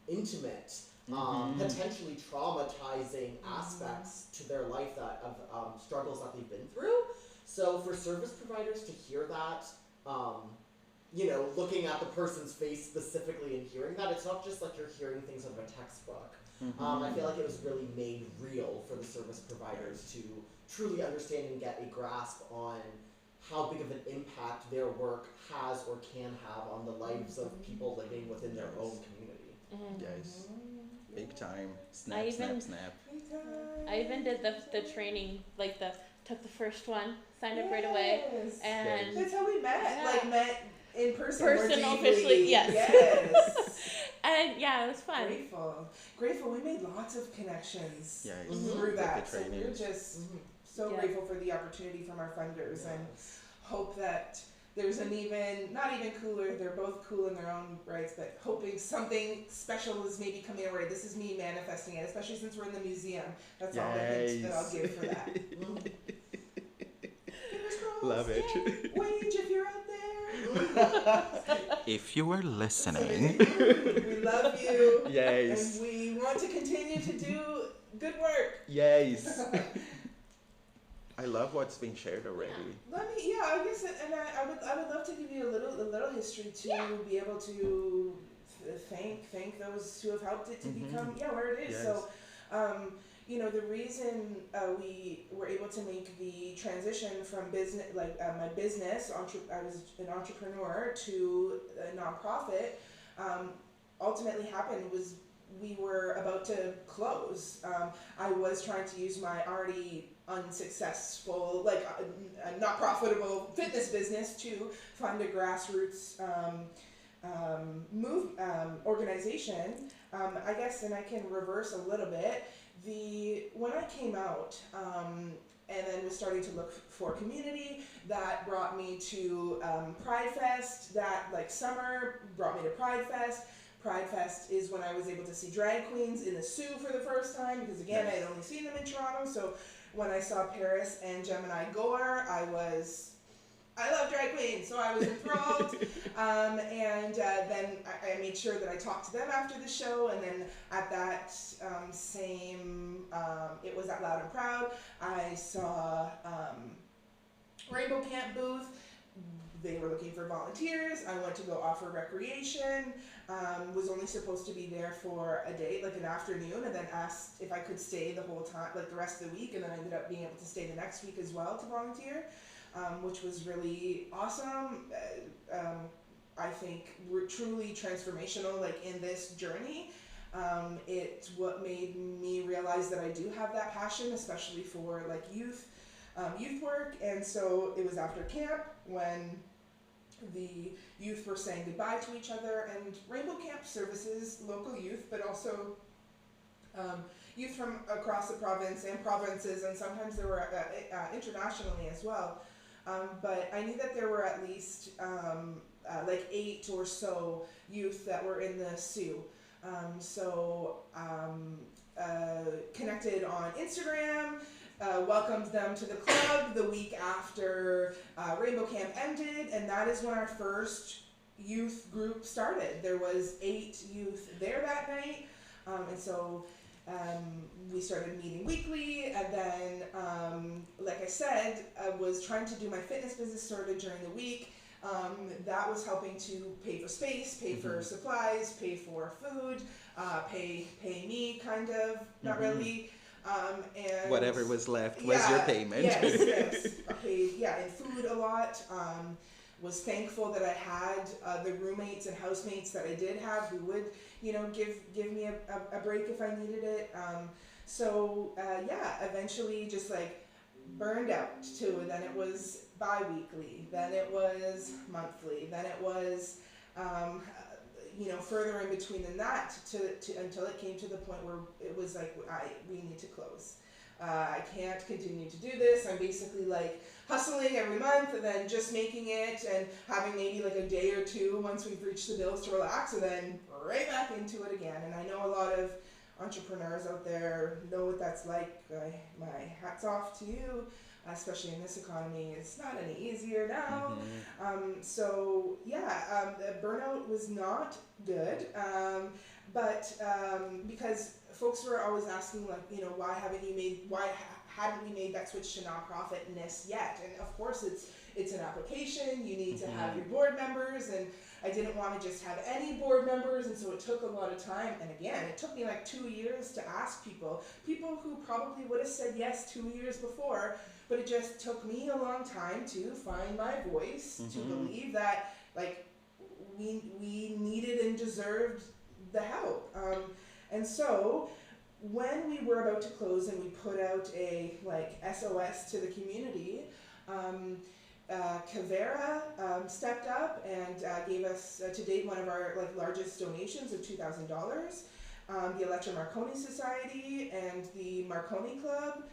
intimate, potentially traumatizing aspects to their life of struggles that they've been through. So for service providers to hear that, looking at the person's face specifically and hearing that, it's not just like you're hearing things out of a textbook. I feel like it was really made real for the service providers to truly understand and get a grasp on how big of an impact their work has or can have on the lives of people living within their own community. Yes. Big time. Snap, I snap, even- snap. I even did the training, like took the first one, signed up right away, Yes. and That's how we met. Yeah. Like met in person. Person more officially, deeply. yes. Yes. and yeah, it was fun. Grateful. We made lots of connections Yes. through With that. the So we're trainings. just so Yeah. grateful for the opportunity from our funders and Yes. hope that there's not even cooler, they're both cool in their own rights, but hoping something special is maybe coming our way. This is me manifesting it, especially since we're in the museum. That's all the hint that I'll give for that. Fingers crossed. Love it. Yay. Wage, if you're out there. If you are listening. We love you. Yes. And we want to continue to do good work. Yes. I love what's been shared already. I guess, and I would love to give you a little history to be able to thank those who have helped it to become where it is. Yes. So, the reason we were able to make the transition from business, my business, I was an entrepreneur to a nonprofit, ultimately happened was we were about to close. I was trying to use my already unsuccessful, not profitable fitness business to fund a grassroots organization. I guess, and I can reverse a little bit. When I came out and then was starting to look for community, that brought me to Pride Fest. That summer brought me to Pride Fest. Pride Fest is when I was able to see drag queens in the Sioux for the first time, because again, I had only seen them in Toronto. So when I saw Paris and Gemini Gore, I love drag queens, so I was enthralled. And then I made sure that I talked to them after the show, and then at that it was at Loud and Proud, I saw Rainbow Camp booth. They were looking for volunteers. I went to go offer recreation. Was only supposed to be there for a day, an afternoon, and then asked if I could stay the whole time, the rest of the week, and then I ended up being able to stay the next week as well to volunteer, which was really awesome. I think we're truly transformational, in this journey. It's what made me realize that I do have that passion, especially for youth work. And so it was after camp when the youth were saying goodbye to each other, and Rainbow Camp services local youth, but also youth from across the province and provinces, and sometimes there were internationally as well. But I knew that there were at least 8 or so youth that were in the Sioux. Connected on Instagram, welcomed them to the club the week after Rainbow Camp ended, and that is when our first youth group started. There was 8 youth there that night, and so we started meeting weekly, and then, like I said, I was trying to do my fitness business, started during the week. That was helping to pay for space, pay for supplies, pay for food, pay me, kind of, not really. And whatever was left was your payment. Yes. I paid, in food a lot. Was thankful that I had the roommates and housemates that I did have who would, give me a break if I needed it. Eventually just burned out too, and then it was bi-weekly, then it was monthly, then it was further in between than that to until it came to the point where it was we need to close. I can't continue to do this. I'm basically hustling every month and then just making it and having maybe a day or two once we've reached the bills to relax, and then right back into it again. And I know a lot of entrepreneurs out there know what that's like. My hat's off to you, especially in this economy. It's not any easier now. The burnout was not good, but because folks were always asking why hadn't we made that switch to nonprofitness yet? And of course it's an application, you need to have your board members, and I didn't want to just have any board members, and so it took a lot of time. And again, it took me like 2 years to ask people who probably would have said yes 2 years before, but it just took me a long time to find my voice, to believe that like we needed and deserved the help. And so when we were about to close and we put out a like SOS to the community, Kavera stepped up and gave us to date one of our like largest donations of $2,000. The Electra Marconi Society and the Marconi Club,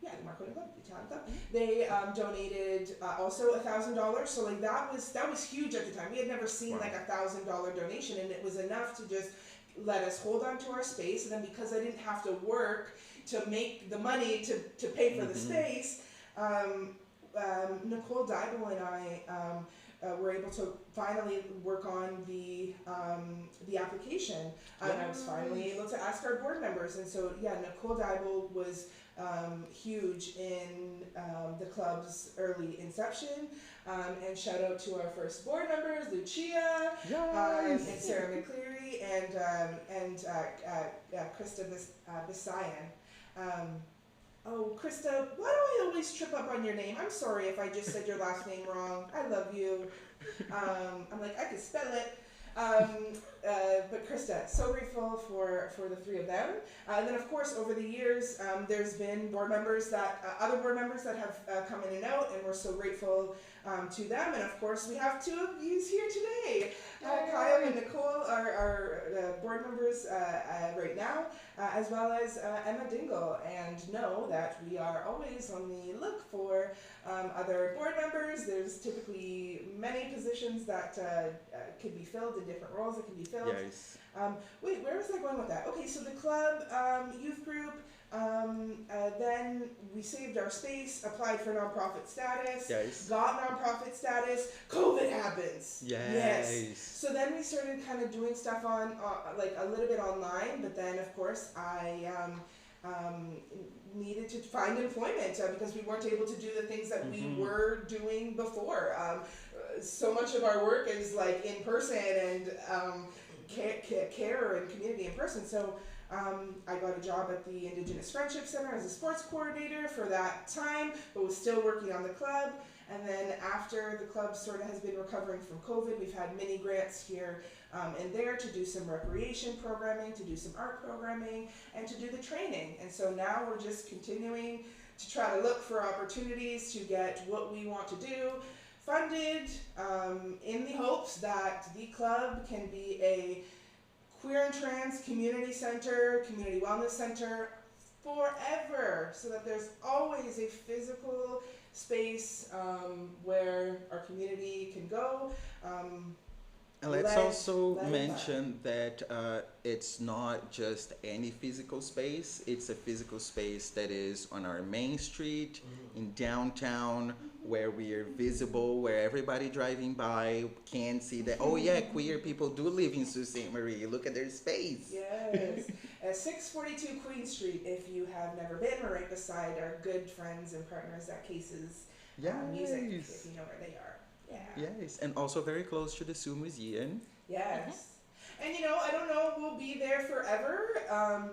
the Marconi Club, the Italian Club, they donated also $1,000. So like that was huge at the time. We had never seen like $1,000 donation, and it was enough to just let us hold on to our space. And then because I didn't have to work to make the money to pay for the space, Nicole Dybel and I were able to finally work on the application. And I was finally able to ask our board members. And so, yeah, Nicole Dybel was huge in the club's early inception. And shout out to our first board members, Lucia, and Sarah McCleary, and Krista Bisayan. Oh, Krista, why do I always trip up on your name? I'm sorry if I just said your last name wrong. I love you. I'm like, I can spell it. But Krista, so grateful for the three of them. And then of course over the years, there's been board members that, other board members that have come in and out, and we're so grateful to them. And of course we have two of you here today. Caio and Nicole are board members right now, as well as Emma Dingle. And know that we are always on the look for other board members. There's typically many positions that could be filled in different roles that can be filled. Yes. Wait, where was I going with that? Okay, so the club, youth group, then we saved our space, applied for nonprofit status, got nonprofit status, COVID happens. Yes. So then we started kind of doing stuff on, like a little bit online, but then of course I needed to find employment because we weren't able to do the things that we were doing before. So much of our work is like in person and care and community in person. So I got a job at the Indigenous Friendship Center as a sports coordinator for that time, but was still working on the club. And then after the club sort of has been recovering from COVID, we've had mini grants here and there to do some recreation programming, to do some art programming, and to do the training. And so now we're just continuing to try to look for opportunities to get what we want to do funded, in the hopes that the club can be a queer and trans community center, community wellness center forever, so that there's always a physical space where our community can go. And let's also mention that it's not just any physical space, it's a physical space that is on our main street, in downtown, where we are visible, where everybody driving by can see that, oh yeah, queer people do live in Sault Ste. Marie, look at their space. Yes, at 642 Queen Street, if you have never been, we're right beside our good friends and partners at Cases Music, if you know where they are. Yeah. Yes, and also very close to the Sioux Museum. Yes. And you know, I don't know if we'll be there forever,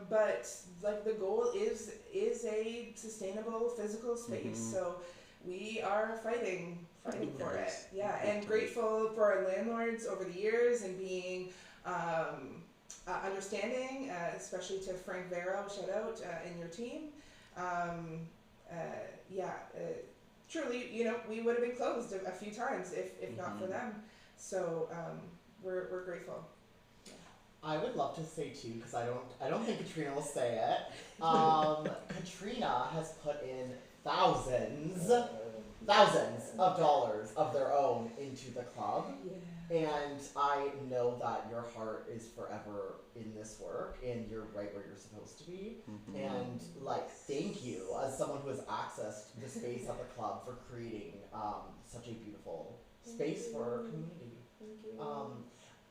but like the goal is a sustainable physical space. So we are fighting for it. Yeah, and grateful for our landlords over the years and being understanding, especially to Frank Vero, shout out, and your team. Truly, you know, we would have been closed a few times if not for them. So we're grateful. I would love to say too, because I don't think Katrina will say it. Katrina has put in thousands of dollars of their own into the club. And I know that your heart is forever in this work and you're right where you're supposed to be. And like, thank you as someone who has accessed the space at the club for creating such a beautiful space for our community.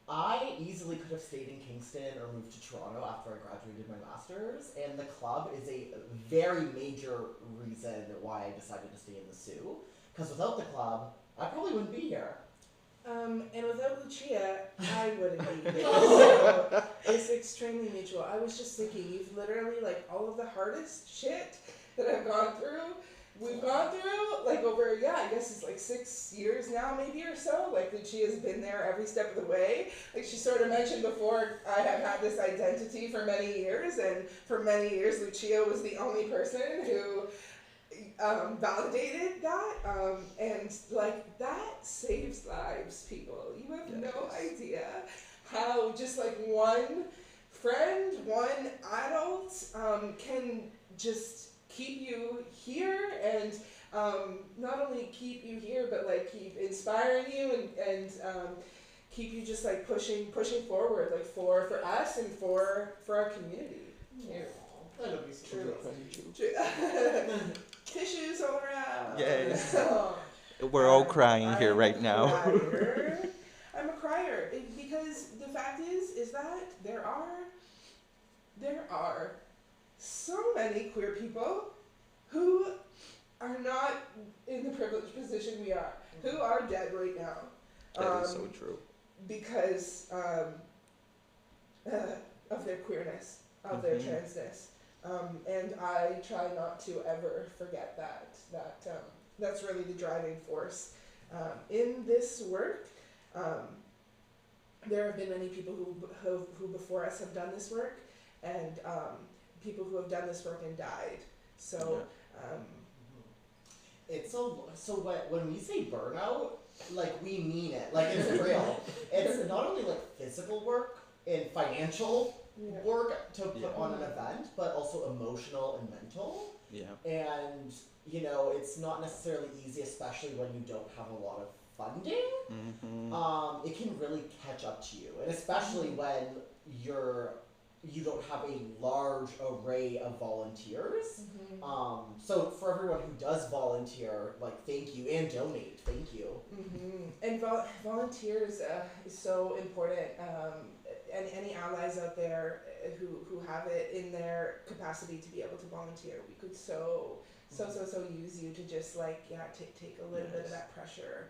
I easily could have stayed in Kingston or moved to Toronto after I graduated my master's, and the club is a very major reason why I decided to stay in the Sioux. Because without the club, I probably wouldn't be here. And without Lucia, I wouldn't be here. So it's extremely mutual. I was just thinking, you've literally, like, all of the hardest shit that I've gone through, we've gone through, like, over, I guess it's like 6 years now, maybe, or so. Like, Lucia's been there every step of the way. Like, she sort of mentioned before, I have had this identity for many years, and for many years, Lucia was the only person who validated that, and like that saves lives, people. You have no idea how just like one friend, one adult can just keep you here, and not only keep you here, but like keep inspiring you, and keep you just like pushing forward, like for us and for our community. Here. That'll be so True. Tissues all around. Yes. We're all crying here right now. I'm a crier because the fact is that there are so many queer people who are not in the privileged position we are, who are dead right now. That is so true. Because of their queerness, of their transness. And I try not to ever forget that. That's really the driving force in this work. There have been many people who before us have done this work, and people who have done this work and died. So it's so when we say burnout, like we mean it, like it's real. It's not only like physical work and financial work to put on an event, but also emotional and mental. Yeah. And it's not necessarily easy, especially when you don't have a lot of funding. It can really catch up to you, and especially when you don't have a large array of volunteers. So for everyone who does volunteer, like thank you, and donate, thank you. And volunteers is so important. And any allies out there who have it in their capacity to be able to volunteer, we could so use you to just like take a little bit of that pressure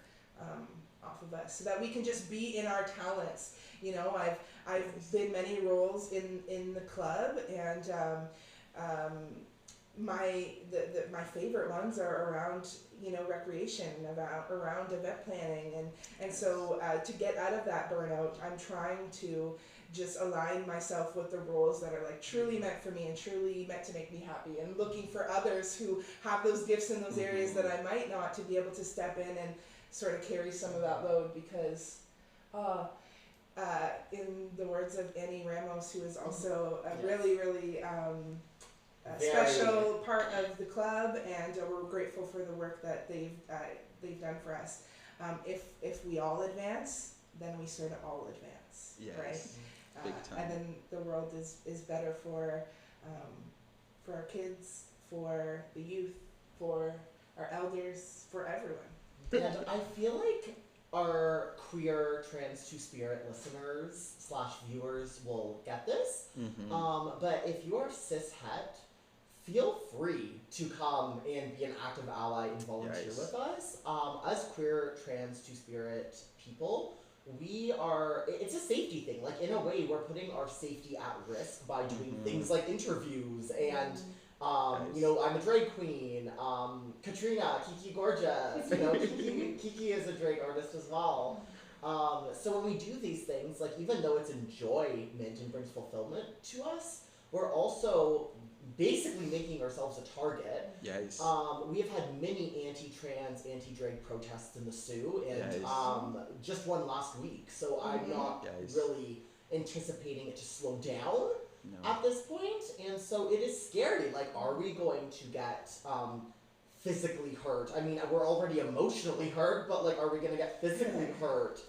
off of us, so that we can just be in our talents. I've been many roles in the club, and my favorite ones are around recreation, around event planning, and so to get out of that burnout, I'm trying to just align myself with the roles that are like truly meant for me and truly meant to make me happy, and looking for others who have those gifts in those areas that I might not, to be able to step in and sort of carry some of that load, because in the words of Annie Ramos, who is also a really special part of the club, and we're grateful for the work that they've done for us. If we all advance, then we sort of all advance, right? Big time. And then the world is better for our kids, for the youth, for our elders, for everyone. And I feel like our queer, trans, two-spirit listeners / viewers will get this. But if you are cis-het, feel free to come and be an active ally and volunteer with us. As queer, trans, two-spirit people, it's a safety thing. Like, in a way, we're putting our safety at risk by doing things like interviews and, I'm a drag queen, Katrina, Kiki Gorgeous, Kiki is a drag artist as well. So when we do these things, like, even though it's enjoyment and brings fulfillment to us, we're also basically making ourselves a target. Yes. We have had many anti-trans, anti-drag protests in the Sioux, and just one last week. So I'm not really anticipating it to slow down at this point, and so it is scary. Like, are we going to get physically hurt? I mean, we're already emotionally hurt, but like, are we going to get physically hurt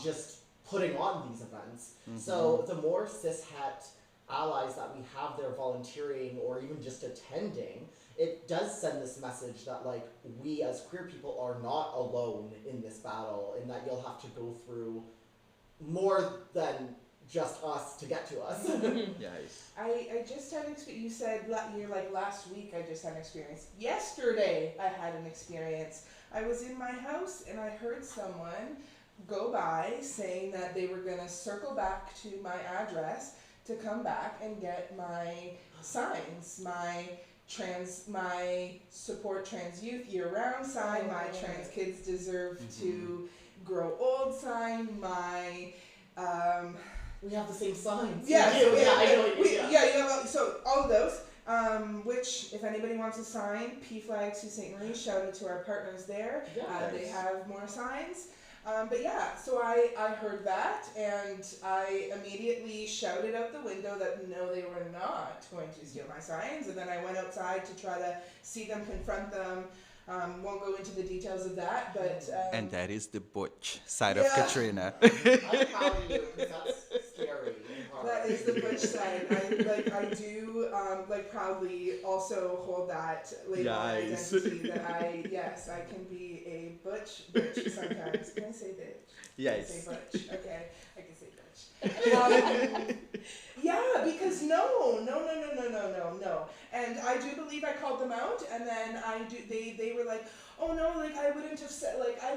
just putting on these events? So the more cis-het allies that we have there volunteering or even just attending, it does send this message that like, we as queer people are not alone in this battle, and that you'll have to go through more than just us to get to us. Yes. I just had an experience. You said you're like last week. I just had an experience. Yesterday, I had an experience. I was in my house and I heard someone go by saying that they were gonna circle back to my address to come back and get my signs, my support trans youth year round sign, my trans kids deserve to grow old sign, my We have the same signs. yeah, I know what you mean. you have so all of those. Which, if anybody wants a sign, P Flags Sault Ste. Marie, shout out to our partners there. Yeah, They have more signs. But yeah, so I heard that and I immediately shouted out the window that no, they were not going to steal my signs. And then I went outside to try to see them, confront them. Won't go into the details of that, but And that is the butch side of Yeah. Katrina. I'm proud of you because that's scary and hard. that is the butch side. I do proudly also hold that label and Yes. identity that I can be a butch sometimes. Can I say bitch? Yes. Can I say butch? Okay, I can say butch. Yeah, because no. And I do believe I called them out, and then they were like, oh no, like I wouldn't have said, like I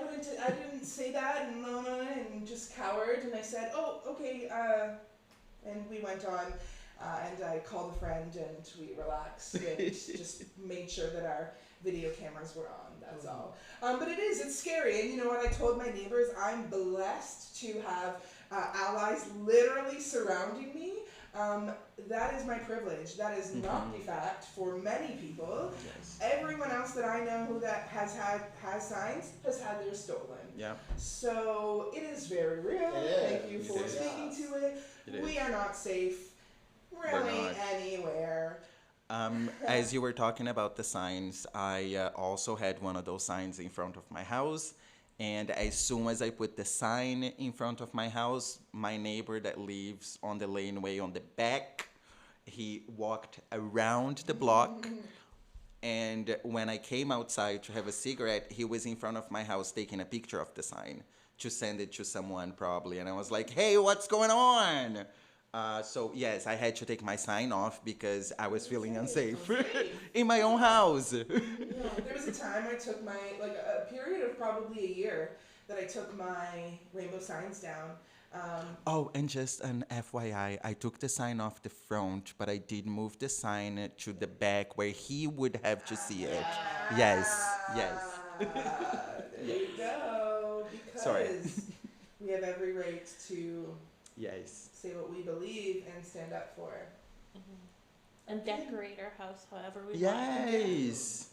didn't say that, and no, and just cowered, and I said, oh, okay, and we went on, and I called a friend, and we relaxed, and just made sure that our video cameras were on, that's all. But it's scary, and you know what I told my neighbors, I'm blessed to have allies literally surrounding me. That is my privilege. That is not the fact for many people. Yes. Everyone else that I know that has signs has had theirs stolen. Yeah. So it is very real. It Thank you is. for It is. speaking to it. It We is. are not safe really not. anywhere. As you were talking about the signs, I also had one of those signs in front of my house. And as soon as I put the sign in front of my house, my neighbor that lives on the laneway on the back, he walked around the block. And when I came outside to have a cigarette, he was in front of my house taking a picture of the sign to send it to someone probably. And I was like, hey, what's going on? So yes, I had to take my sign off because I was feeling unsafe in my own house. Yeah, there was a time I took a period of probably a year that I took my rainbow signs down. Oh, and just an FYI, I took the sign off the front, but I did move the sign to the back where he would have to see it. Yes. There you go. Because Sorry. we have every right to Yes. say what we believe and stand up for. And decorate our house however we want. Yes.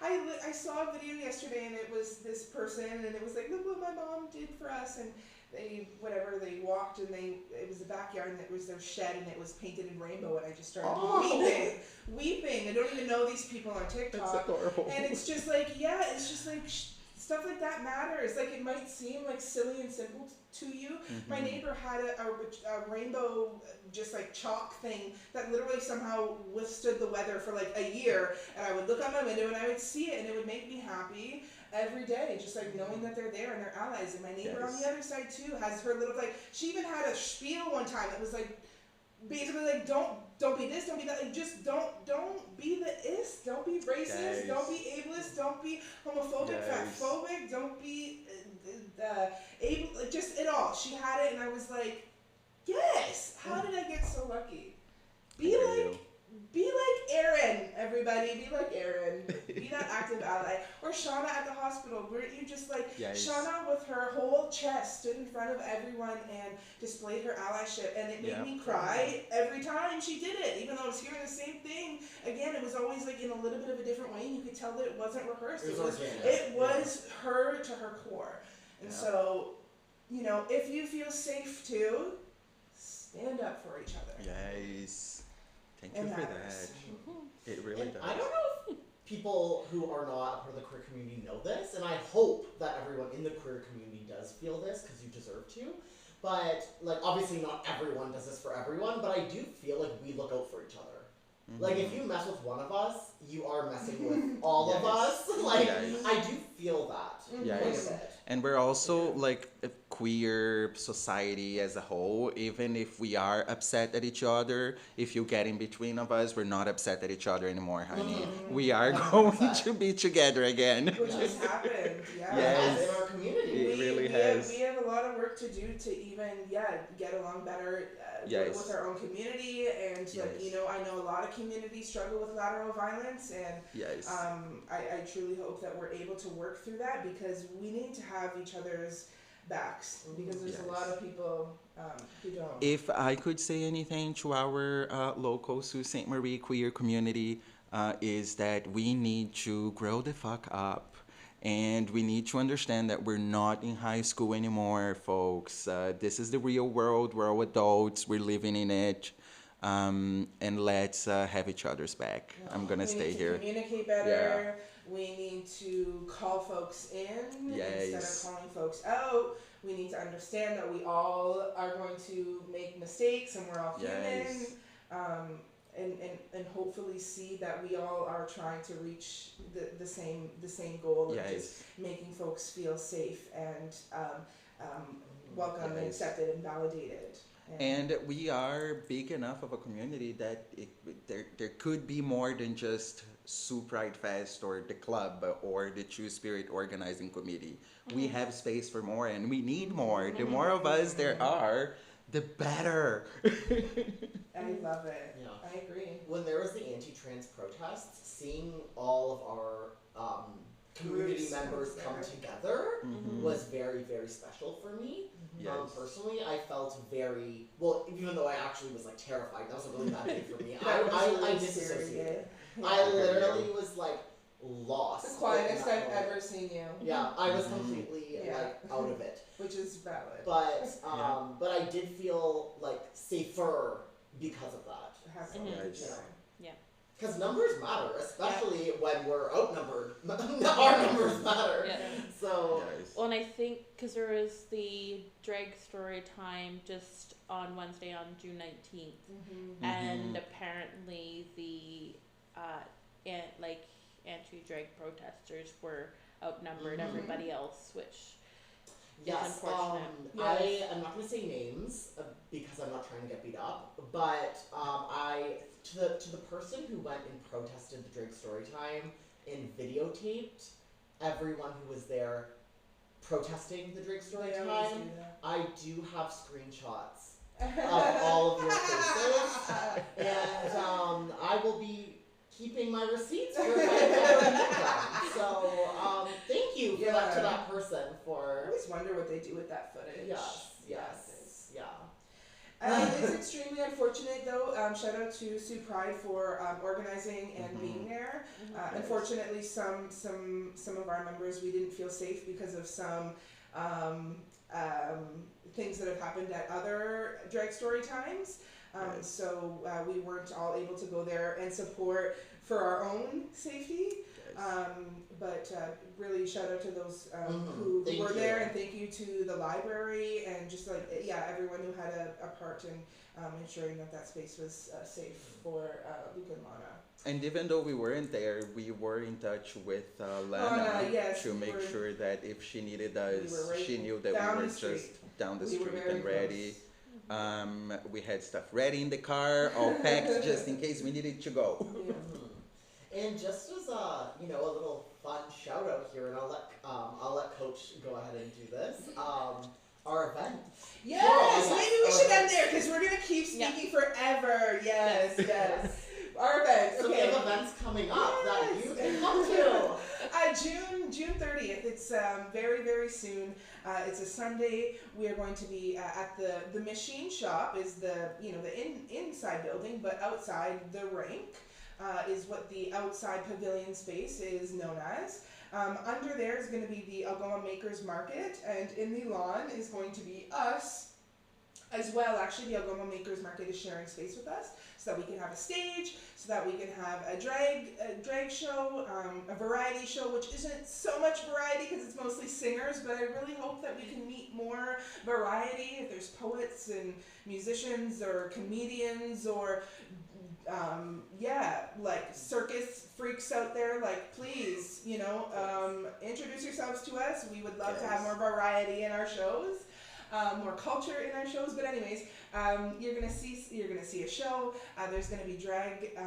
I saw a video yesterday and it was this person and it was like, look what my mom did for us, and they walked and it was the backyard and it was their shed and it was painted in rainbow, and I just started weeping. I don't even know these people on TikTok. That's adorable. And it's just like, stuff like that matters. Like, it might seem like silly and simple to you. My neighbor had a rainbow, just like chalk thing that literally somehow withstood the weather for like a year. And I would look out my window and I would see it, and it would make me happy every day, just like knowing that they're there and they're allies. And my neighbor on the other side too has her little, like, she even had a spiel one time that was like, basically like, don't be this, don't be that, like, just don't be the is, don't be racist, don't be ableist, don't be homophobic, fatphobic, don't be able, just it all. She had it, and I was like, yes, how did I get so lucky? Be like Erin, everybody. Be like Erin. Be that active ally. Or Shauna at the hospital. Weren't you just like Shauna with her whole chest stood in front of everyone and displayed her allyship, and it made me cry every time she did it, even though I was hearing the same thing. Again, it was always like in a little bit of a different way, and you could tell that it wasn't rehearsed. It was her to her core. And so, you know, if you feel safe too, stand up for each other. Yes. Thank you for that. It really does. I don't know if people who are not part of the queer community know this, and I hope that everyone in the queer community does feel this, because you deserve to. But, like, obviously not everyone does this for everyone, but I do feel like we look out for each other. Like, if you mess with one of us, you are messing with all of us. Like, Yes. I do feel that quite Yes. a bit. And we're also like a queer society as a whole. Even if we are upset at each other, if you get in between of us, we're not upset at each other anymore, honey. We are going 100%. to be together again. Which has happened, yeah. Yes. In our community. It really we has. we have a lot of work to do to even get along better Yes. with our own community, and like, Yes. I know a lot of communities struggle with lateral violence, and Yes. I truly hope that we're able to work through that, because we need to have each other's backs, because there's a lot Yes. of people who don't. If I could say anything to our local Sault Ste. Marie queer community, is that we need to grow the fuck up. And we need to understand that we're not in high school anymore, folks. This is the real world. We're all adults. We're living in it. And let's have each other's back. I'm going to We stay need to here. communicate better. We need to call folks in instead Yes. of calling folks out. We need to understand that we all are going to make mistakes, and we're all human. Yes. And hopefully see that we all are trying to reach the same goal of just Yes. making folks feel safe and welcome and Yes. accepted and validated. And we are big enough of a community that there could be more than just Sioux Pride Fest or the club or the True Spirit organizing committee. We have space for more, and we need more. The more of us there are, the better. I love it. Yeah. I agree. When there was the anti-trans protests, seeing all of our community Groups members come together. together Mhm. was very, very special for me. Yes. Personally, I felt very well, even though I actually was like terrified. That was a really bad day for me. That was a I really scary disassociated. day. I literally was like The lost. quietest in that I've moment. ever seen you. Yeah, I was Mhm. completely Yeah. like out of it. Which is valid. But Yeah. but I did feel like safer because of that. It has Mhm. something to Yes. do. Because numbers matter, especially when we're outnumbered. Our numbers matter. Yeah. So Yes. Well, and I think because there was the drag story time just on Wednesday on June 19th, and apparently the anti-drag protesters were outnumbered Mhm. everybody else, which yes, unfortunate. I am not going to say names because I'm not trying to get beat up. But to the person who went and protested the drag story time and videotaped everyone who was there protesting the drag story They always time, do that. I do have screenshots of all of your faces, and I will be keeping my receipts for if I ever need them. So thank you for that to that person I for always wonder what they do with that footage. yes, yeah. It's extremely unfortunate, though. Shout out to Sioux Pride for organizing and being there. Unfortunately, some of our members, we didn't feel safe because of some things that have happened at other drag story times. Yes. So we weren't all able to go there and support for our own safety. Yes. But really shout out to those Mhm. who Thank were you. there, and thank you to the library and just like everyone who had a part in ensuring that space was safe for Luke and Lana. And even though we weren't there, we were in touch with Lana Lana, yes, to we make were- sure that if she needed us, were right she knew that down we were the street. just down the We were street very and ready. close. We had stuff ready in the car, all packed just in case we needed to go. Yeah. And just as a little fun shout out here, and I'll let Coach go ahead and do this. Our event. Yes, Well, maybe we should our end there because we're gonna keep speaking forever. Yes, yes. Our event. So we Okay. have events coming up that you Yes. can come to. June 30th. It's very, very soon. It's a Sunday. We are going to be at the machine shop. Is the inside building, but outside the rink is what the outside pavilion space is known as. Under there is going to be the Algoma Makers Market, and in the lawn is going to be us as well. Actually, the Algoma Makers Market is sharing space with us, so that we can have a stage, so that we can have a drag show, a variety show, which isn't so much variety because it's mostly singers, but I really hope that we can meet more variety. If there's poets and musicians or comedians or yeah, like circus freaks out there, like please, introduce yourselves to us. We would love to have more variety in our shows, more culture in our shows. But anyways, you're gonna see a show. There's gonna be drag.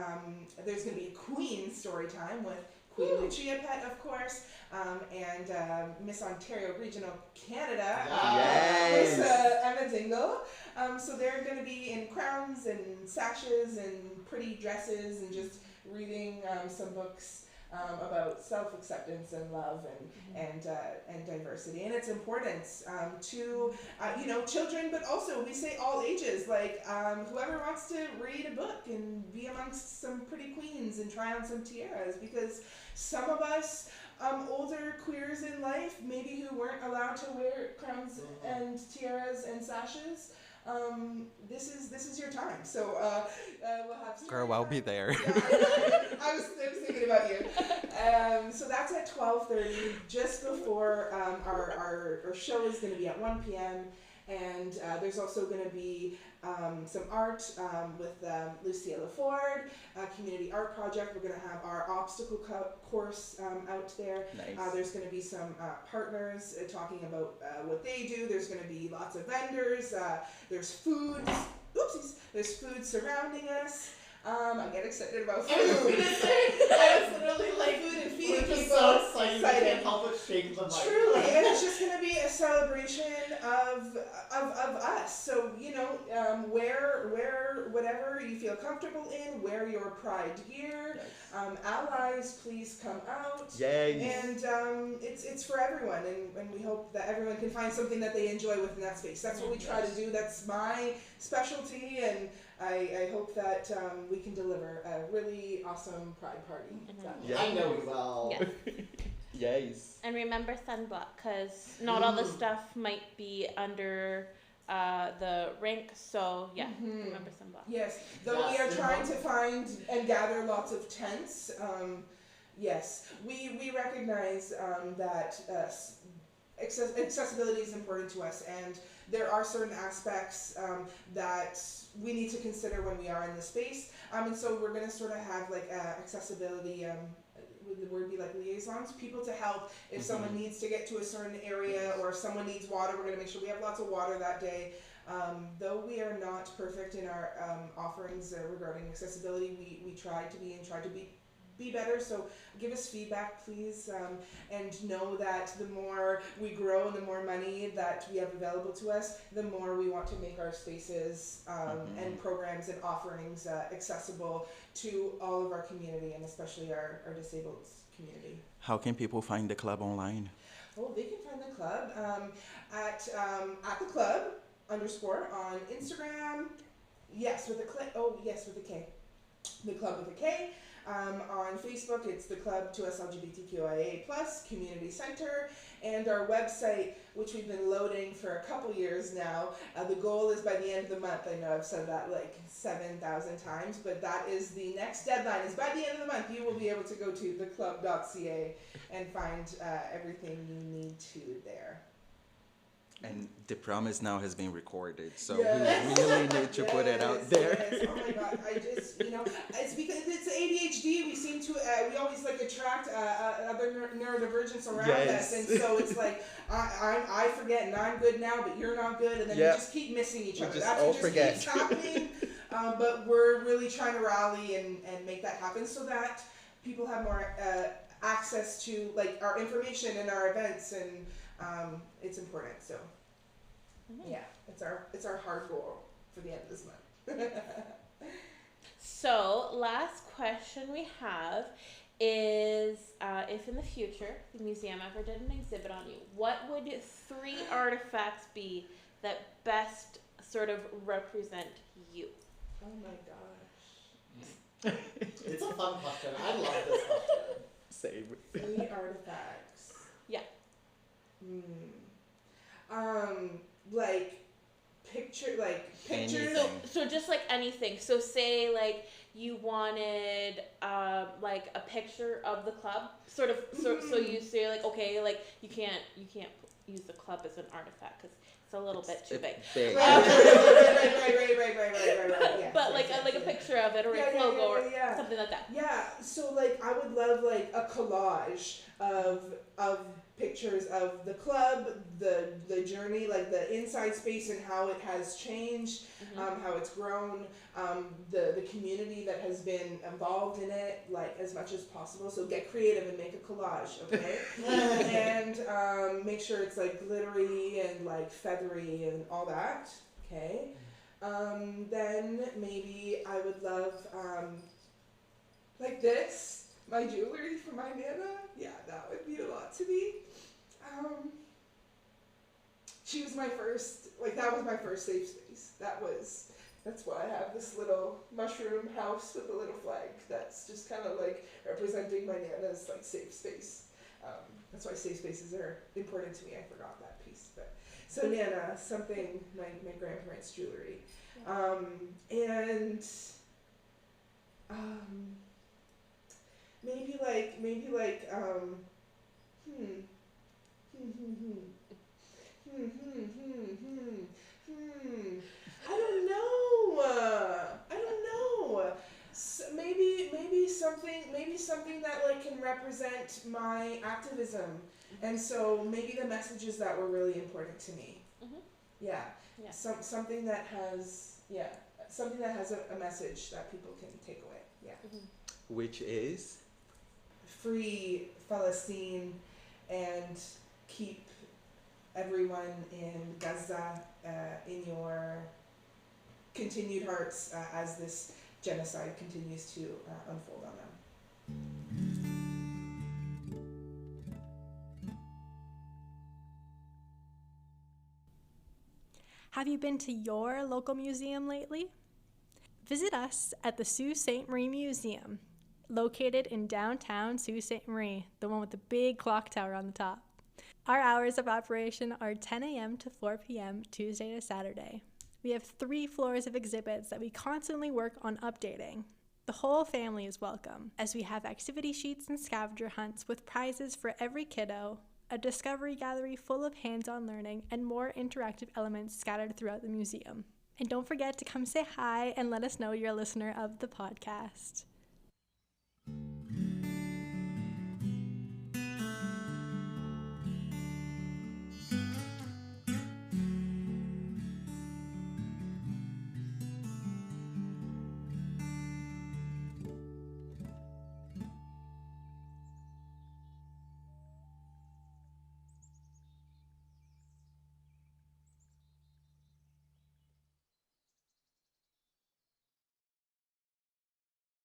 There's gonna be a Queen story time with Queen Lucia Pet, of course, and Miss Ontario Regional Canada, Yes. Miss Emma Dingle. So they're going to be in crowns and sashes and pretty dresses and just reading some books about self-acceptance and love and diversity. And it's important to children, but also we say all ages. Like whoever wants to read a book and be amongst some pretty queens and try on some tiaras, because some of us older queers in life, maybe who weren't allowed to wear crowns and tiaras and sashes. This is your time. So we'll have. Girl, I'll be there. Yeah, I was thinking about you. So that's at 12:30, just before our show is going to be at 1 p.m. And there's also going to be some art with Lucia LaFord, community art project. We're going to have our obstacle course out there. Nice. There's going to be some partners talking about what they do. There's going to be lots of vendors. There's food. Oopsies. There's food surrounding us. I get excited about food. I was literally like, food and we're feeding just people. so excited. I can't help but shake the mic. Truly, and it's just going to be a celebration of us. So wear whatever you feel comfortable in. Wear your pride gear. Allies, please come out. Yay. And it's for everyone, and we hope that everyone can find something that they enjoy within that space. That's what we try to do. That's my specialty, and I hope that we can deliver a really awesome pride party. Yeah. I know we will. Yes. Yes. And remember sunblock, because not all the stuff might be under the rink. So yeah, remember sunblock. Yes, though we are trying to find and gather lots of tents. Yes, we recognize that accessibility is important to us, and there are certain aspects that we need to consider when we are in the space. And so we're going to sort of have like accessibility, would the word be like liaisons, people to help if someone needs to get to a certain area, or if someone needs water. We're going to make sure we have lots of water that day. Though we are not perfect in our offerings regarding accessibility, we try to be and try to be better. So give us feedback, please, and know that the more we grow and the more money that we have available to us, the more we want to make our spaces and programs and offerings accessible to all of our community, and especially our disabled community. How can people find the club online? Well, they can find the club at the club _ on Instagram. Yes, with a K. The club with a K. On Facebook, it's the Club to us LGBTQIA+ Community Center, and our website, which we've been loading for a couple years now. The goal is by the end of the month. I know I've said that like 7,000 times, but that is the next deadline. Is by the end of the month, you will be able to go to theclub.ca and find everything you need to there. And the promise now has been recorded, so Yes. we really need to put it out there. Yes. Oh my God! I just, it's because it's ADHD. We seem to, we always like attract other neurodivergents around us, and so it's like I forget, and I'm good now, but you're not good, and then we just keep missing each other. That's what just keeps happening. But we're really trying to rally and make that happen so that people have more access to like our information and our events, and it's important. So yeah, it's our hard goal for the end of this month. So last question we have is, if in the future the museum ever did an exhibit on you, what would 3 artifacts be that best sort of represent you? Oh my gosh. It's a fun question. I love this question. Same. 3 artifacts. Yeah. Like pictures. Anything. So just like anything. So say like you wanted like a picture of the club, sort of. So you say like, okay, like you can't use the club as an artifact because it's a little bit too big. Big. Right. Yes, But yes, like yes, a picture of it or yeah, its yeah, logo yeah, or yeah. something like that. Yeah, so like I would love like a collage of pictures of the club, the journey, like the inside space and how it has changed, how it's grown, the community that has been involved in it, like as much as possible. So get creative and make a collage, okay? And make sure it's like glittery and like feathery and all that, okay? Then maybe I would love like this, my jewelry for my Nana. Yeah, that would mean a lot to me. She was my first, like that was my first safe space. That's why I have this little mushroom house with a little flag. That's just kind of like representing my Nana's like safe space. That's why safe spaces are important to me. I forgot that piece, but so Nana, something my grandparents' jewelry, and maybe like I don't know. I don't know. So maybe something that like can represent my activism, and so maybe the messages that were really important to me. Yeah. Yeah. Something that has a message that people can take away. Yeah. Which is? Free Palestine and keep everyone in Gaza in your continued hearts as this genocide continues to unfold on them. Have you been to your local museum lately? Visit us at the Sault Ste. Marie Museum, located in downtown Sault Ste. Marie, the one with the big clock tower on the top. Our hours of operation are 10 a.m. to 4 p.m. Tuesday to Saturday. We have 3 floors of exhibits that we constantly work on updating. The whole family is welcome, as we have activity sheets and scavenger hunts with prizes for every kiddo, a discovery gallery full of hands-on learning, and more interactive elements scattered throughout the museum. And don't forget to come say hi and let us know you're a listener of the podcast.